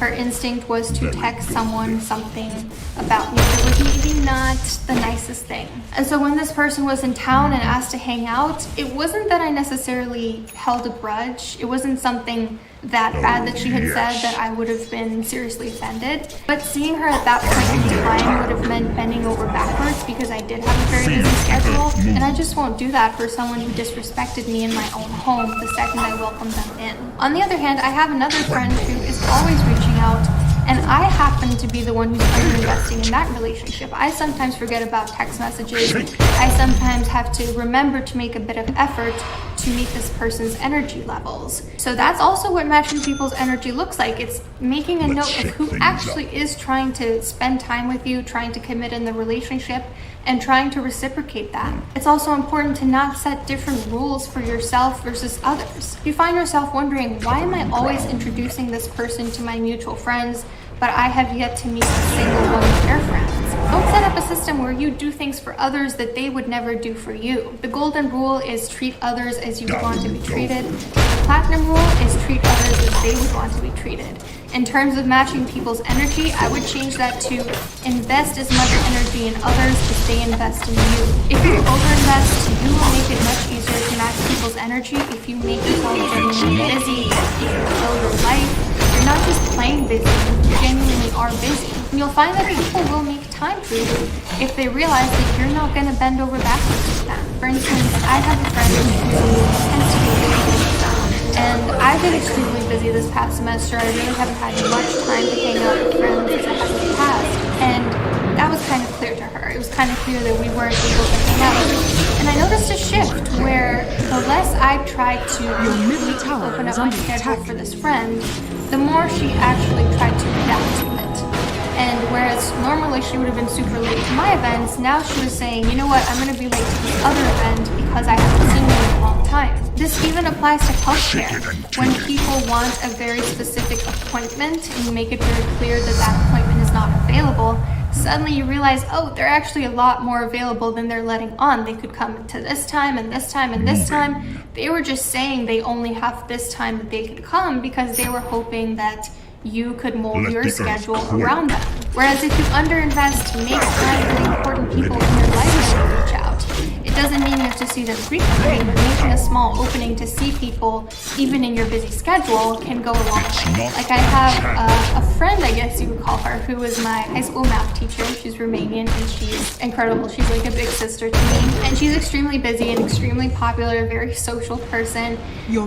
her instinct was to text someone something about me that was maybe not the nicest thing. And so when this person was in town and asked to hang out, it wasn't that I necessarily held a grudge. It wasn't something that bad that she had said that I would have been seriously offended. But seeing her at that point in time would have meant bending over backwards because I did have a very busy schedule. And I just won't do that for someone who disrespected me in my own home the second I welcomed them in. On the other hand, I have another friend who is always reaching out, and I happen to be the one who's underinvesting in that relationship. I sometimes forget about text messages. I sometimes have to remember to make a bit of effort to meet this person's energy levels. So that's also what matching people's energy looks like. It's making a note of who actually is trying to spend time with you, trying to commit in the relationship, and trying to reciprocate that. It's also important to not set different rules for yourself versus others. If you find yourself wondering, why am I always introducing this person to my mutual friends, but I have yet to meet a single one of their friends? Don't set up a system where you do things for others that they would never do for you. The golden rule is treat others as you would want to be treated. The platinum rule is treat others as they would want to be treated. In terms of matching people's energy, I would change that to invest as much energy in others as they invest in you. If you overinvest, you will make it much easier to match people's energy if you make yourself genuinely busy, if you fill your life. You're not just plain busy, you genuinely are busy. And you'll find that people will make time for you if they realize that you're not going to bend over backwards for them. For instance, I have a friend who tends to be really busy. And I've been extremely busy this past semester. I really haven't had much time to hang out with friends as I have in the past. And that was kind of clear to her. It was kind of clear that we weren't able to hang out. And I noticed a shift where the less I tried to really open up my schedule for this friend, the more she actually tried to adapt to it. And whereas normally she would have been super late to my events, now she was saying, you know what, I'm going to be late to this other event because I haven't seen you in a long time. This even applies to healthcare. When people want a very specific appointment and you make it very clear that that appointment is not available, suddenly you realize, oh, they're actually a lot more available than they're letting on. They could come to this time and this time and this time. They were just saying they only have this time that they could come because they were hoping that you could mold your schedule around them. Whereas if you underinvest, make time for the important people in your life to reach out. It doesn't mean you have to see them frequently, but making a small opening to see people, even in your busy schedule, can go a long way. Like I have a friend, I guess you would call her, who was my high school math teacher. She's Romanian and she's incredible. She's like a big sister to me. And she's extremely busy and extremely popular, a very social person.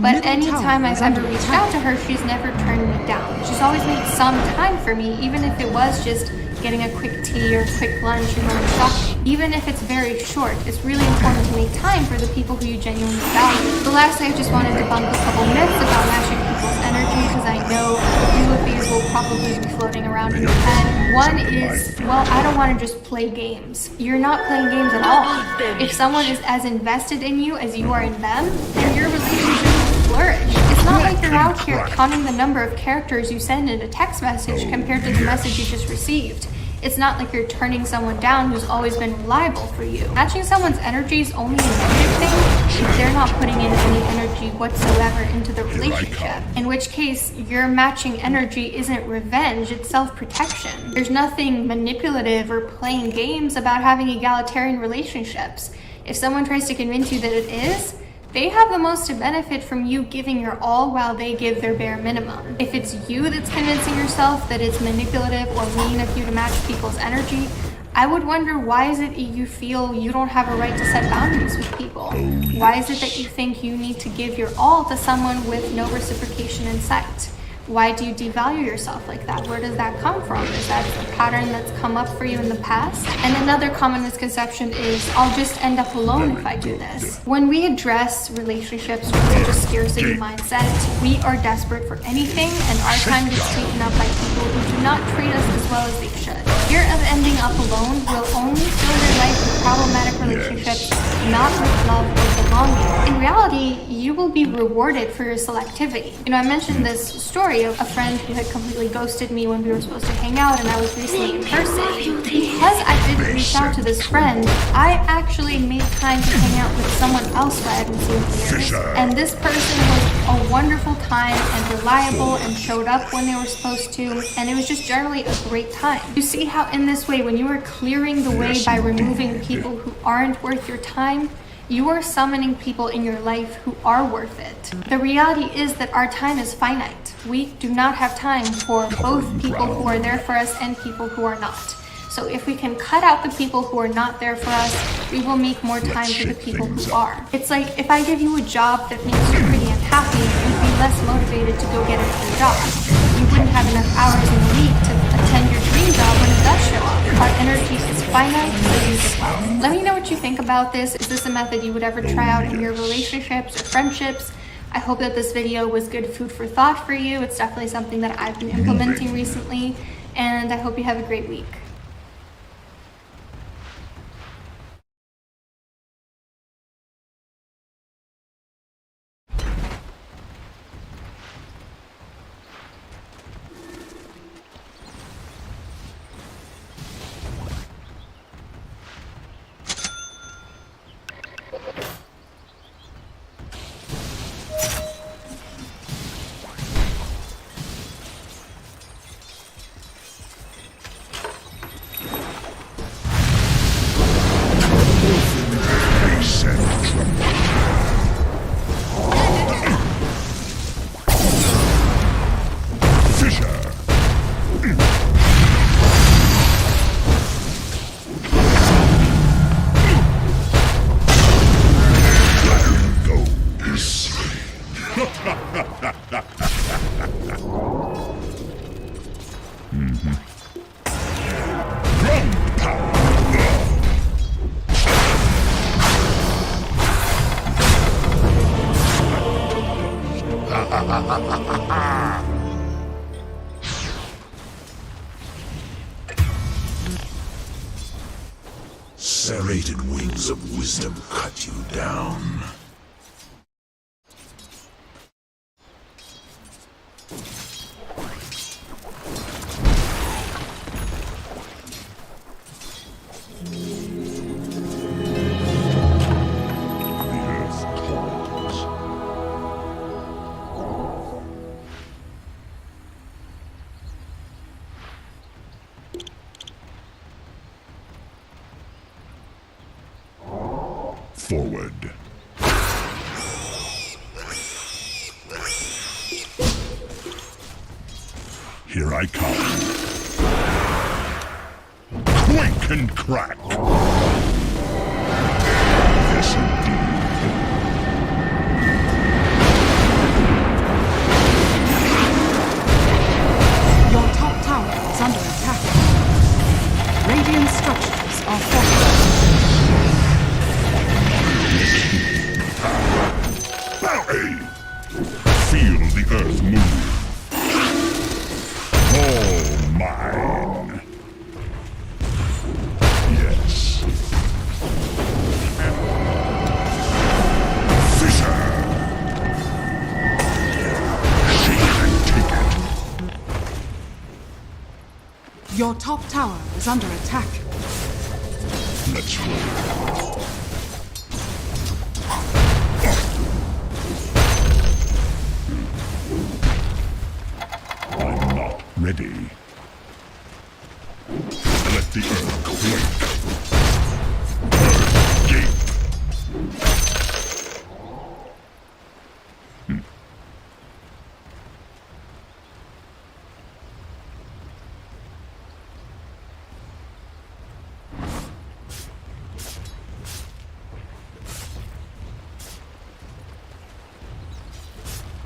But anytime I've ever reached out to her, she's never turned me down. She's always made some time for me, even if it was just getting a quick tea or a quick lunch or going shopping. Even if it's very short, it's really important to make time for the people who you genuinely value. So lastly, I just wanted to debunk a couple myths about matching people's energy, because I know a few of these will probably be floating around in your head. One is, well, I don't want to just play games. You're not playing games at all. If someone is as invested in you as you are in them, then your relationship will flourish. It's not like you're out here counting the number of characters you send in a text message compared to the message you just received. It's not like you're turning someone down who's always been reliable for you. Matching someone's energy is only a negative thing if they're not putting in any energy whatsoever into the relationship. In which case, your matching energy isn't revenge, it's self-protection. There's nothing manipulative or playing games about having egalitarian relationships. If someone tries to convince you that it is, they have the most to benefit from you giving your all while they give their bare minimum. If it's you that's convincing yourself that it's manipulative or mean of you to match people's energy, I would wonder, why is it you feel you don't have a right to set boundaries with people? Why is it that you think you need to give your all to someone with no reciprocation in sight? Why do you devalue yourself like that? Where does that come from? Is that a pattern that's come up for you in the past? And another common misconception is, I'll just end up alone if I do this. When we address relationships with such a scarcity mindset, we are desperate for anything, and our time gets taken up by people who do not treat us as well as they should. Fear of ending up alone will only fill your life with problematic relationships, not with love or belonging. In reality, you will be rewarded for your selectivity. You know, I mentioned this story of a friend who had completely ghosted me when we were supposed to hang out, and I was recently in person. Because I didn't reach out to this friend, I actually made time to hang out with someone else who I hadn't seen in years. And this person was a wonderful time and reliable and showed up when they were supposed to, and it was just generally a great time. You see how in this way, when you are clearing the way by removing people who aren't worth your time, you are summoning people in your life who are worth it. The reality is that our time is finite. We do not have time for both people who are there for us and people who are not. So if we can cut out the people who are not there for us, we will make more time for the people who are. It's like, if I give you a job that makes you pretty unhappy, you'd be less motivated to go get another job. You wouldn't have enough hours in the week to attend your dream job when it does show up. Our energy is finite, so use it well. Let me know what you think about this. Is this a method you would ever try out in your relationships or friendships? I hope that this video was good food for thought for you. It's definitely something that I've been implementing recently, and I hope you have a great week. Serrated wings of wisdom cut you down. forward. Here I come. Quake and crack. Yes, indeed. Your top tower is under attack. Radiant structures are fortified. Hey! Feel the earth move. All mine. Yes. Fisher! Shake and take it. Your top tower is under attack. Let's roll. I'm not ready. Let the earth quake. Earth gape.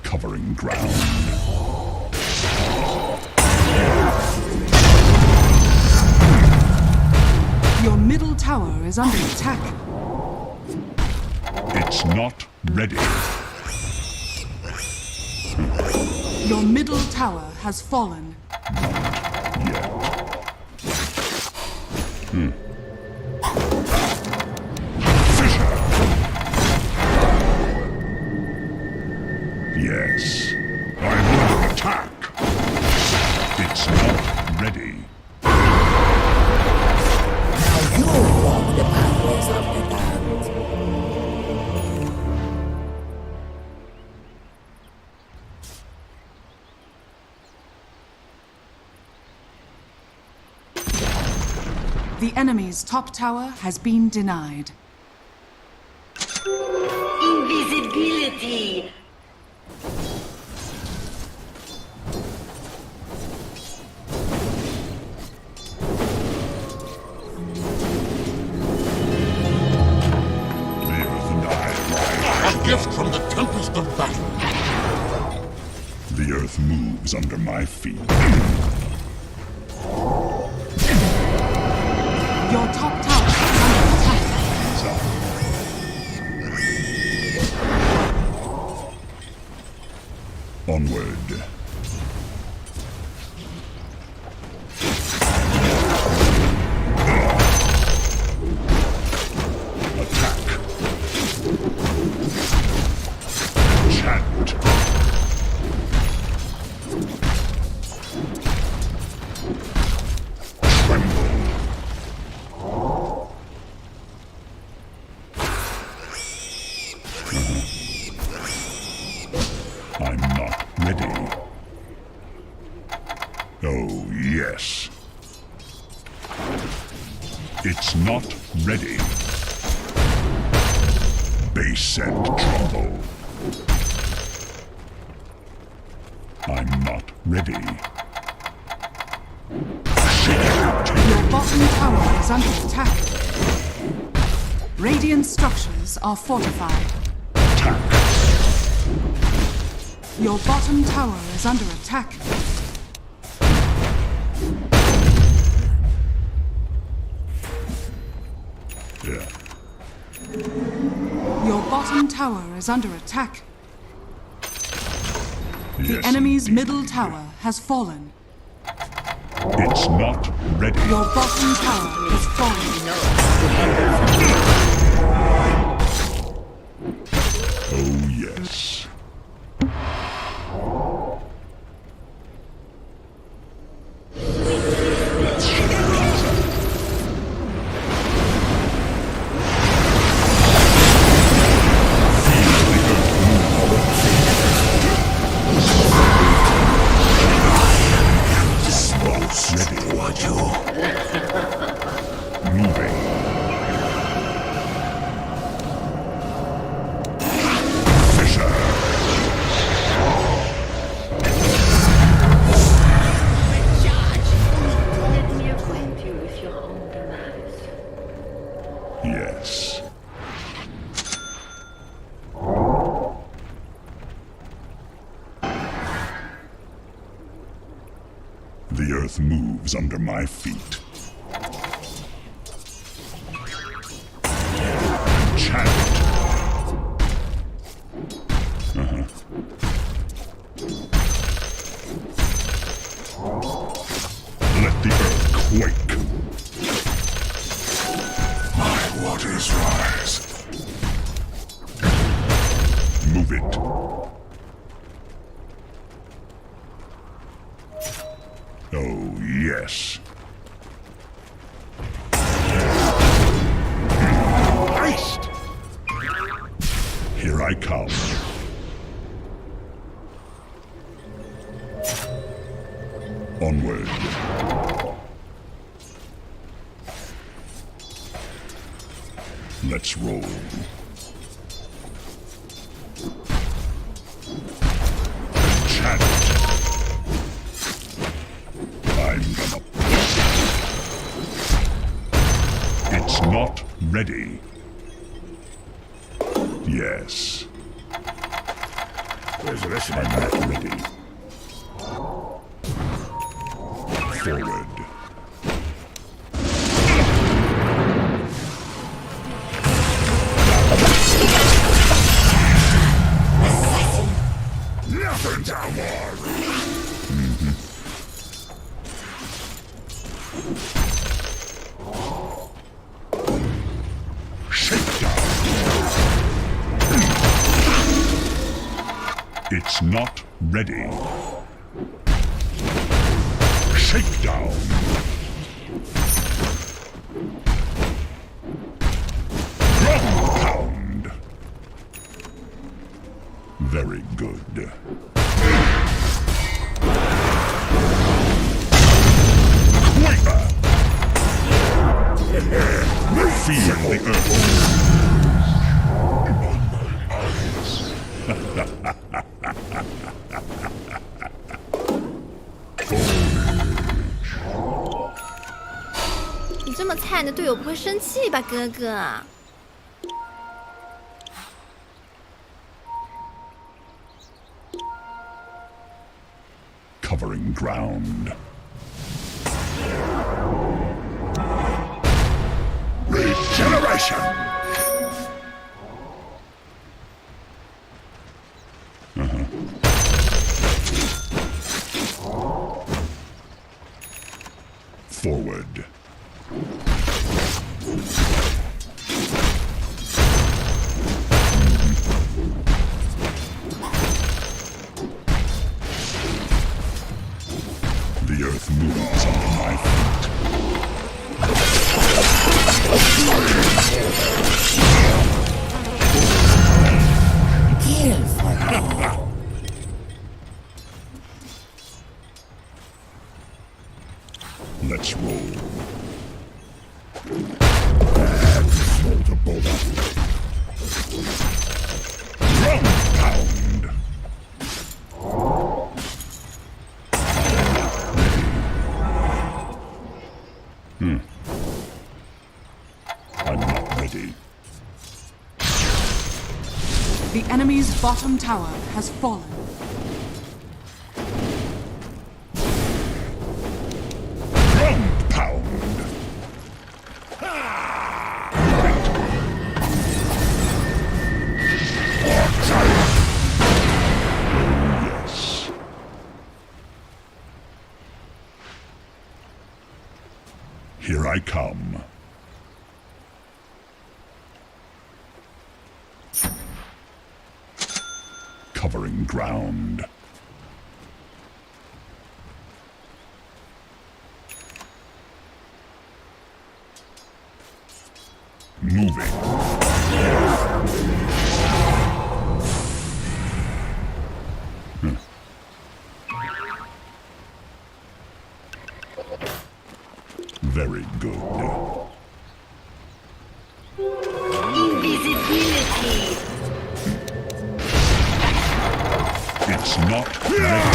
Covering ground. Your middle tower is under attack. It's not ready. Your middle tower has fallen. Yes. I'm under attack. It's not ready. Now you walk the pathways of the damned. The enemy's top tower has been denied. Invisibility. A gift from the tempest of battle. The earth moves under my feet. Your top tower is under attack. Onward. Attack. Chant. Tremble. I'm not ready. Oh, yes. It's not ready. Base and tremble. I'm not ready. Your bottom tower is under attack. Radiant structures are fortified. Your bottom tower is under attack. Yeah. Your bottom tower is under attack. The Yes, enemy's middle tower has fallen. It's not ready. Your bottom tower is fallen. Oh, yes. Let's shake things up. Ready. Moving. earth moves under my feet. Enchant. Let the earth quake. My waters rise. Move it. Oh, yes. Iced! Here I come. Onward. Let's roll. Chant. I'm gonna... It's not ready. Yes. I'm not ready. Forward. Nothing down there. Shakedown. It's not ready. Shakedown. Ground pound. Very good. Quaver. Feel the earth.你这么菜，你的队友不会生气吧，哥哥？Covering ground. Regeneration. Forward. The earth moves under my feet. Kill for all. Let's roll. And the boulder. Ground pound. I'm not ready. The enemy's bottom tower has fallen. Ground pound. Yes. Here I come. Covering ground. Moving. Very good. Invisibility. It's not ready.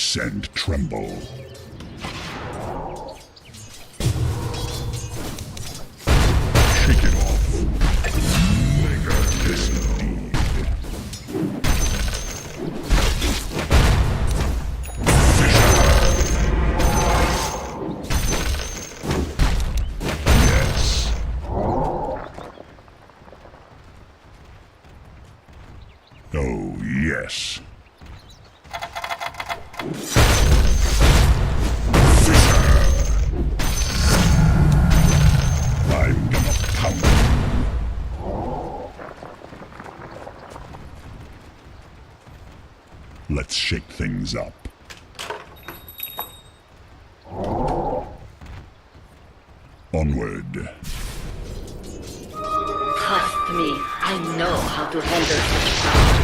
Hiss and tremble. Shake it off. Mega hiss indeed. Yes. Oh, yes. I'm gonna pound you. Let's shake things up. Onward. Trust me, I know how to handle such power.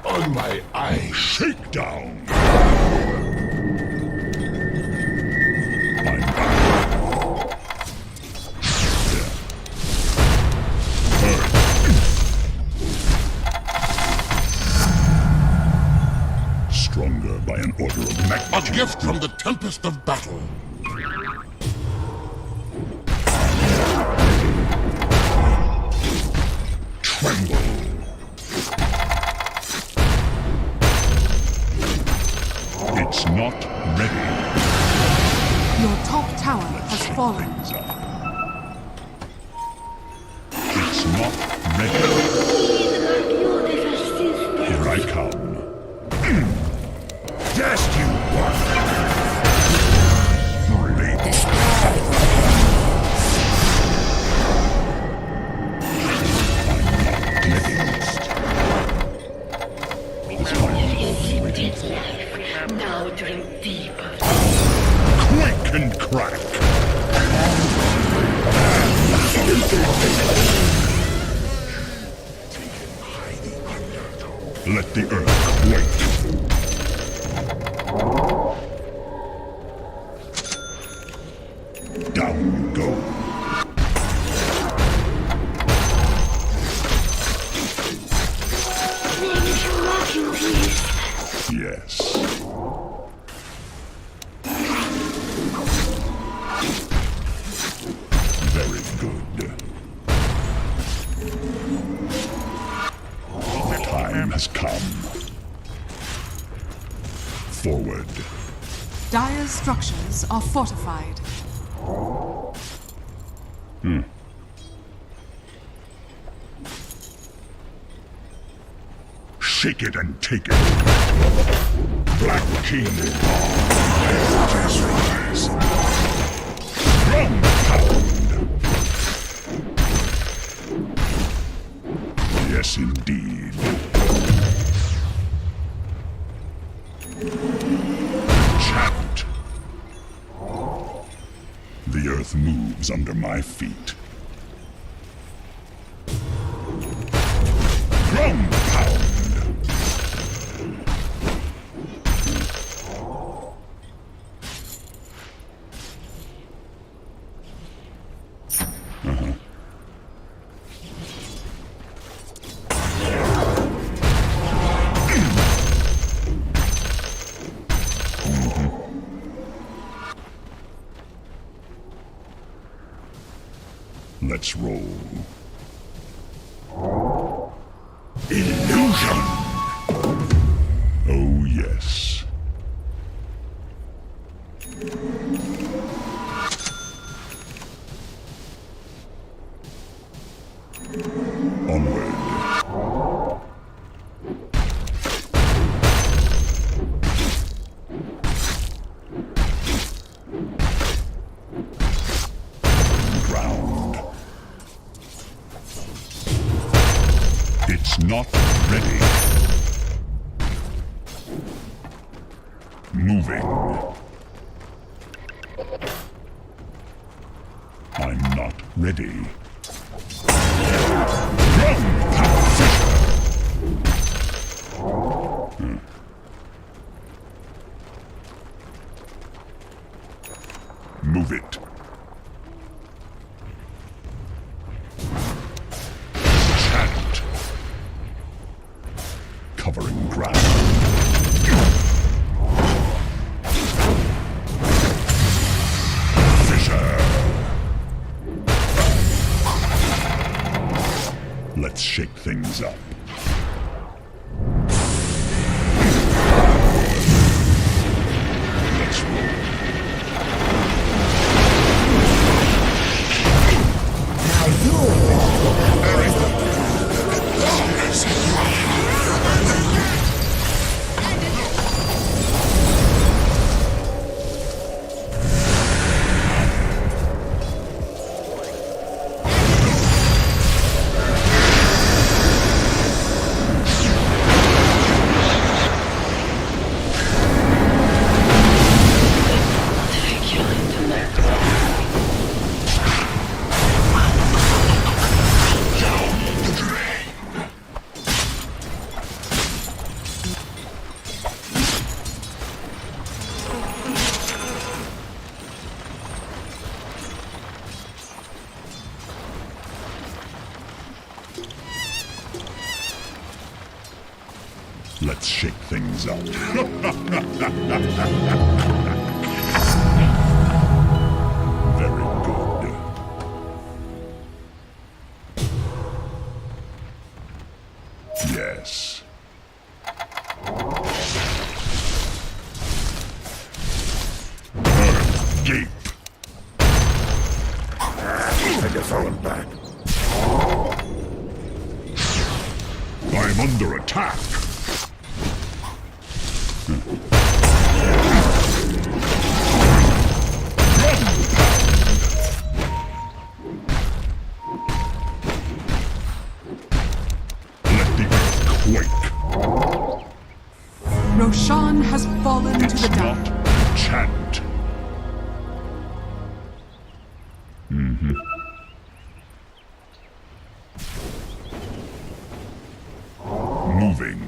On my eye, shakedown. Stronger by an order of magnitude. A gift from the tempest of battle. Tremble. It's not ready. Your top tower has fallen. It's not ready. Here I come. Yes, you want. Now drink deeper. Quick and crack. Let the earth quake. Down you go. Yes. Very good. The time has come. Forward. Dire's structures are fortified. Shake it and take it. Black King. Just rise. Drum pound. Yes, indeed. Chant. The earth moves under my feet. Drum pound. Let's roll. Illusion! Oh, yes. Onward. Ground. It's not ready. Moving. I'm not ready. Move it. Chant. Covering ground. Fissure. Let's shake things up. Let's roll. Let's shake things up. Very good. Yes. Gape. I guess I went back. I'm under attack. Roshan has fallen to the dark. Chant. Moving.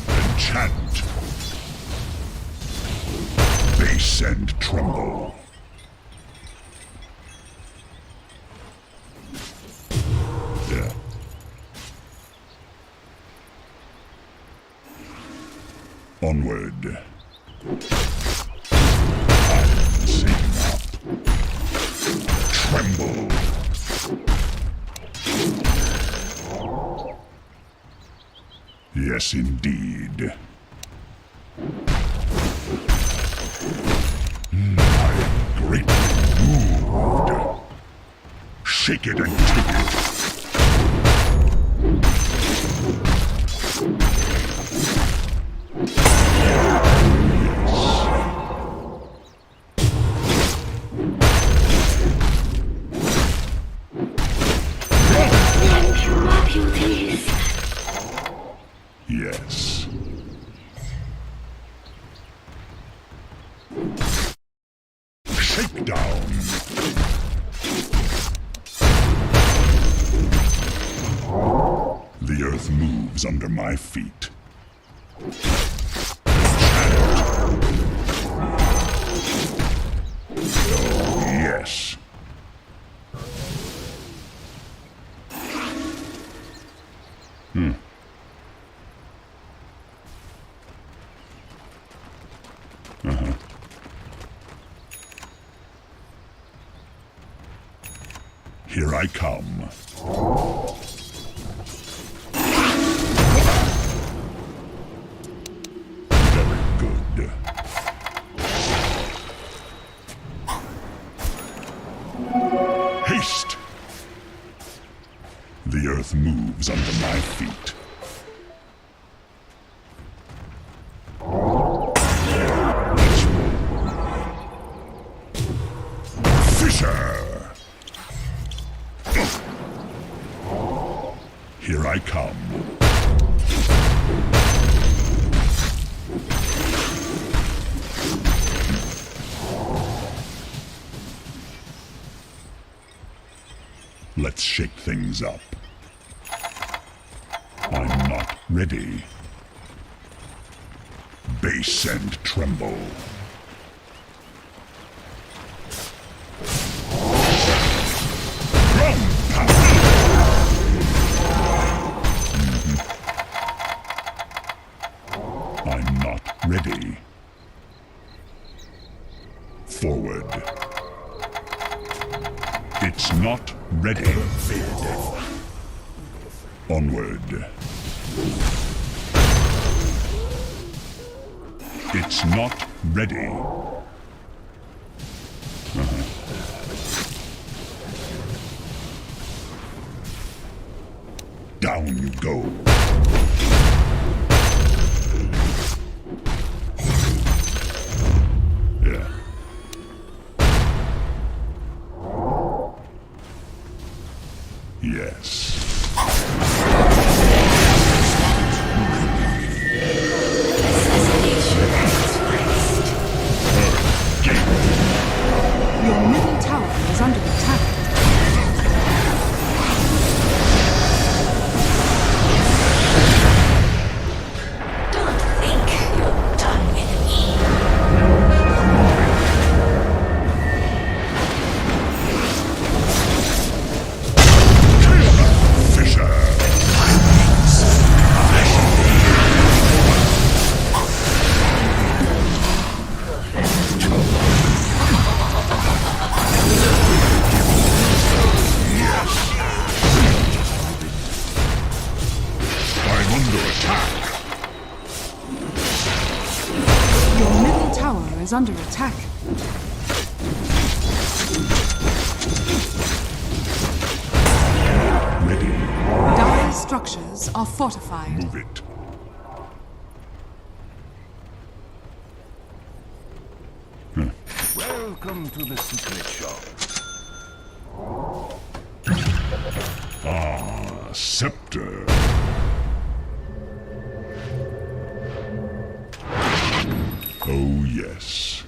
Enchant. Base and tremble. Yeah. Onward. I'm seeing up. Tremble. Yes, indeed. I am greatly moved. Shake it and take it. Yes. Shakedown. The earth moves under my feet. Oh, yes. Here I come. Very good. Haste! The earth moves under my feet. Fisher! Here I come. Let's shake things up. I'm not ready. Base and tremble. I'm not ready. Forward. It's not ready. Onward. It's not ready. Down you go. Yeah. Yes. Your middle tower is under attack. Don't think you're done with me. I'm under attack. Your middle tower is under attack. Ready. Dire structures are fortified. Move it. Welcome to the secret shop. Ah, scepter. Oh, yes.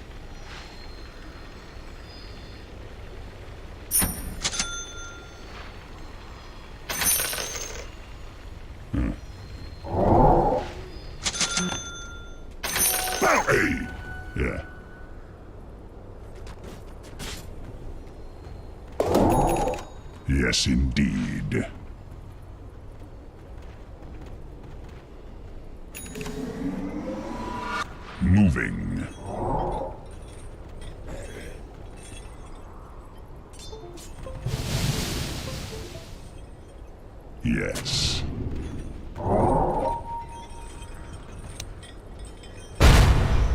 Hey! Yeah. Yes, indeed. Moving. Yes.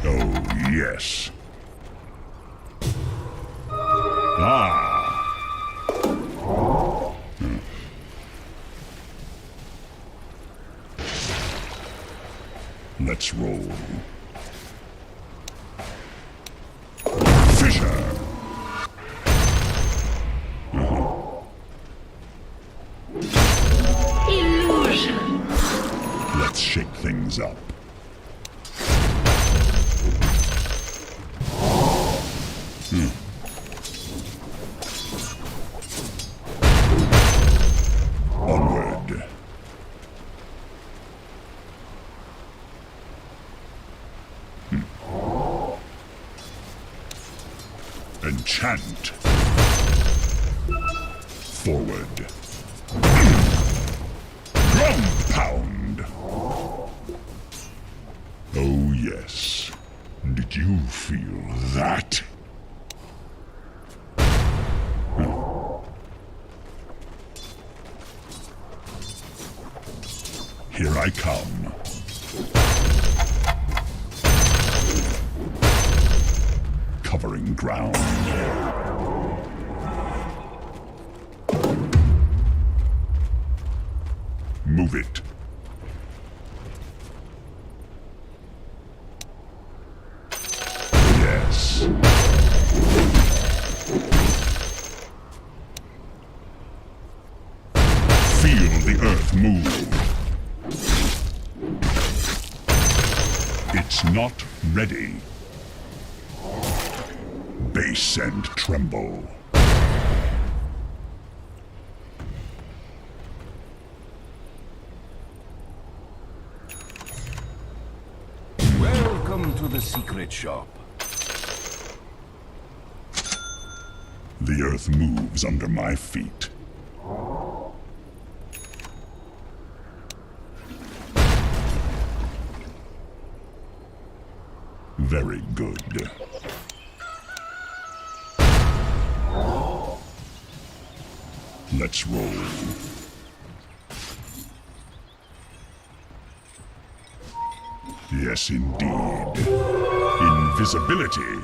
Oh, yes. Ah. Let's roll. Fisher! Illusion. Let's shake things up. Onward. Enchant. Forward. Drum pound. Oh, yes. Did you feel that? come. Covering ground. Move it. Yes. Feel the earth move. It's not ready. Base and tremble. Welcome to the secret shop. The earth moves under my feet. Very good. Let's roll. Yes, indeed. Invisibility.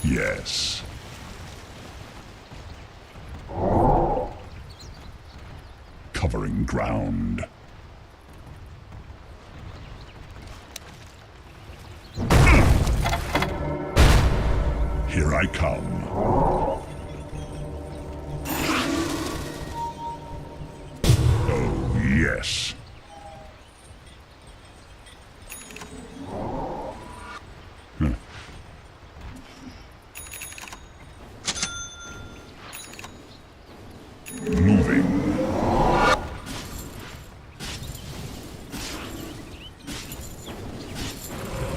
Yes. Covering ground. Here I come. Oh, yes. Moving.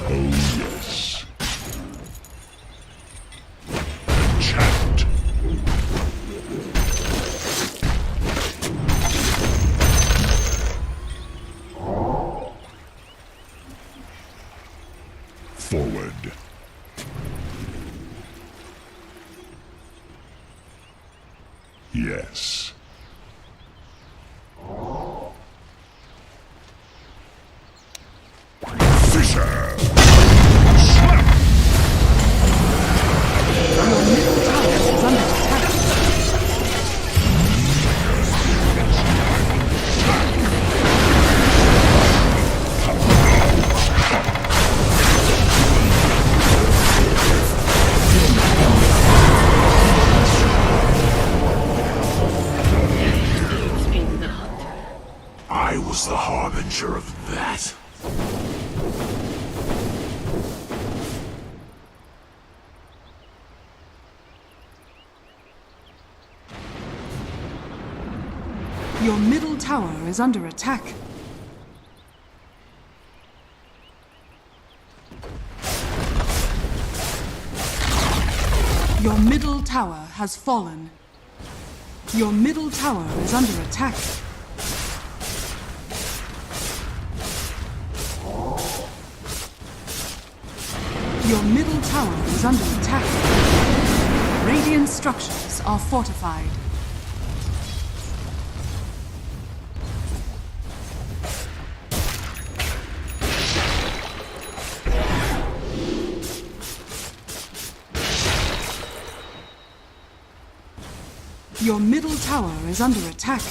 Oh, yes. Enchant. Forward. Yes. Fisher! Slap! Your middle tower is under attack. I was the harbinger of that. Your middle tower is under attack. Your middle tower has fallen. Your middle tower is under attack. Your middle tower is under attack. Radiant structures are fortified. Your middle tower is under attack.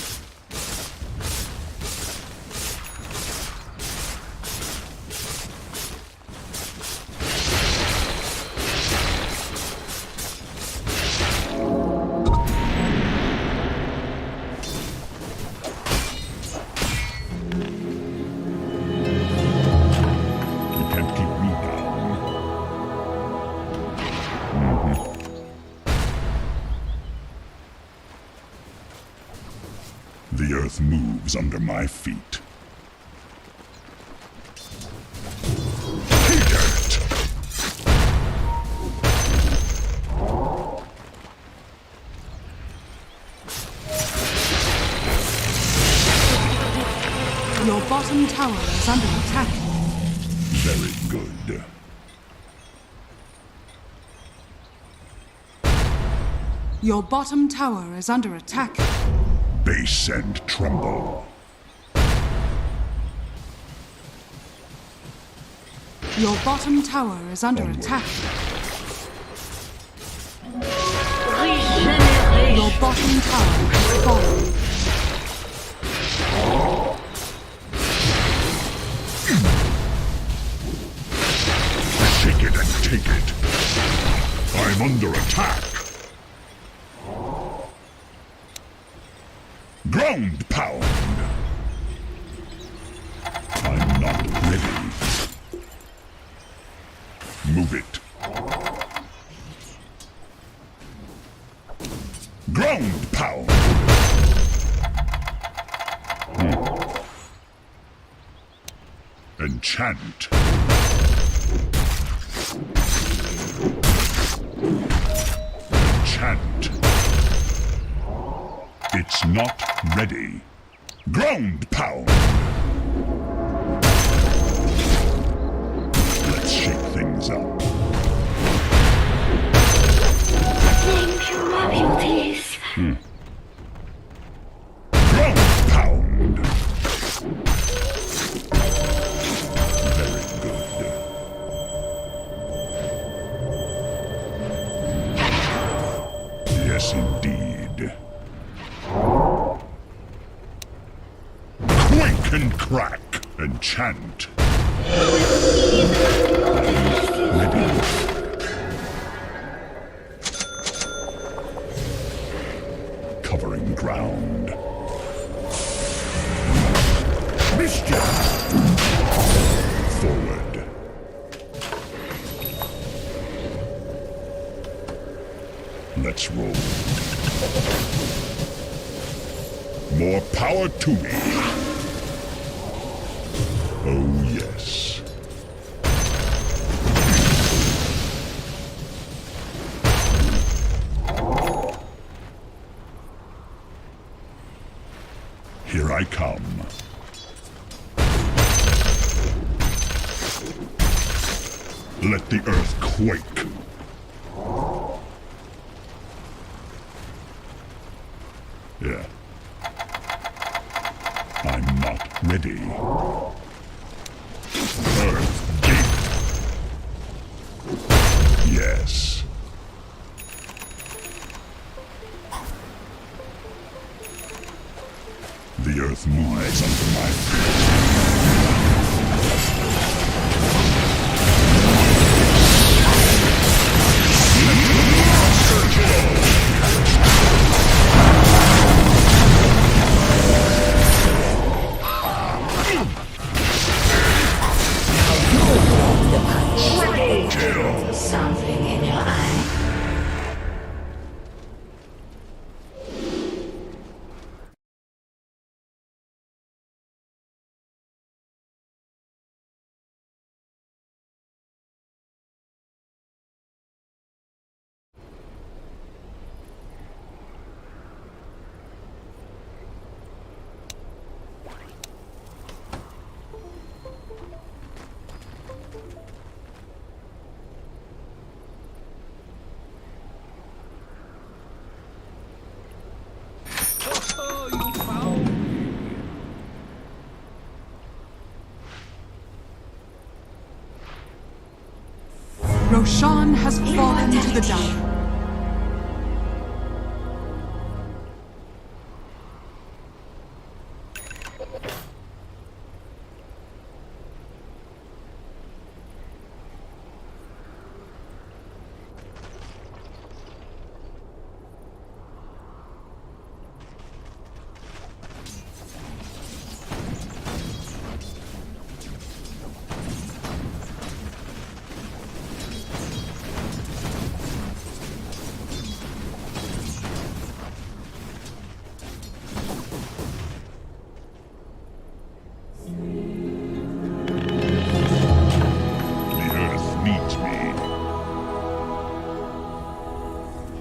You can't keep me down. The earth moves under my feet. Hate it! Your bottom tower is under attack. Very good. Your bottom tower is under attack. base and tremble. Your bottom tower is under attack. Your bottom tower has fallen. Shake it and take it. I'm under attack. Ground pound. I'm not ready. Move it. Ground pound. Enchant. Enchant. It's not ready. Ground pound. Let's shake things up. Thank you, my beauties. Ground pound. Very good. Yes, indeed. Quake and crack. Enchant. Ready. Covering ground. Mischief! Forward. Let's roll. More power to me. Oh, yes. Here I come. Let the earth quake. Yeah. I'm not ready. Earth gate. Yes. The earth moves under my Something in your eye. Roshan has fallen to the dire.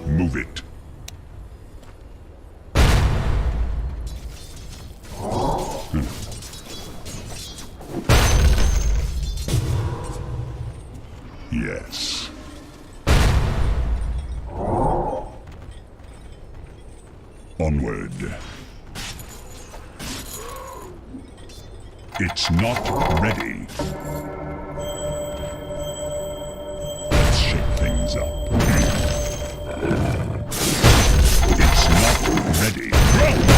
Move it. Yes. Onward. It's not ready. Let's shake things up. It's not ready.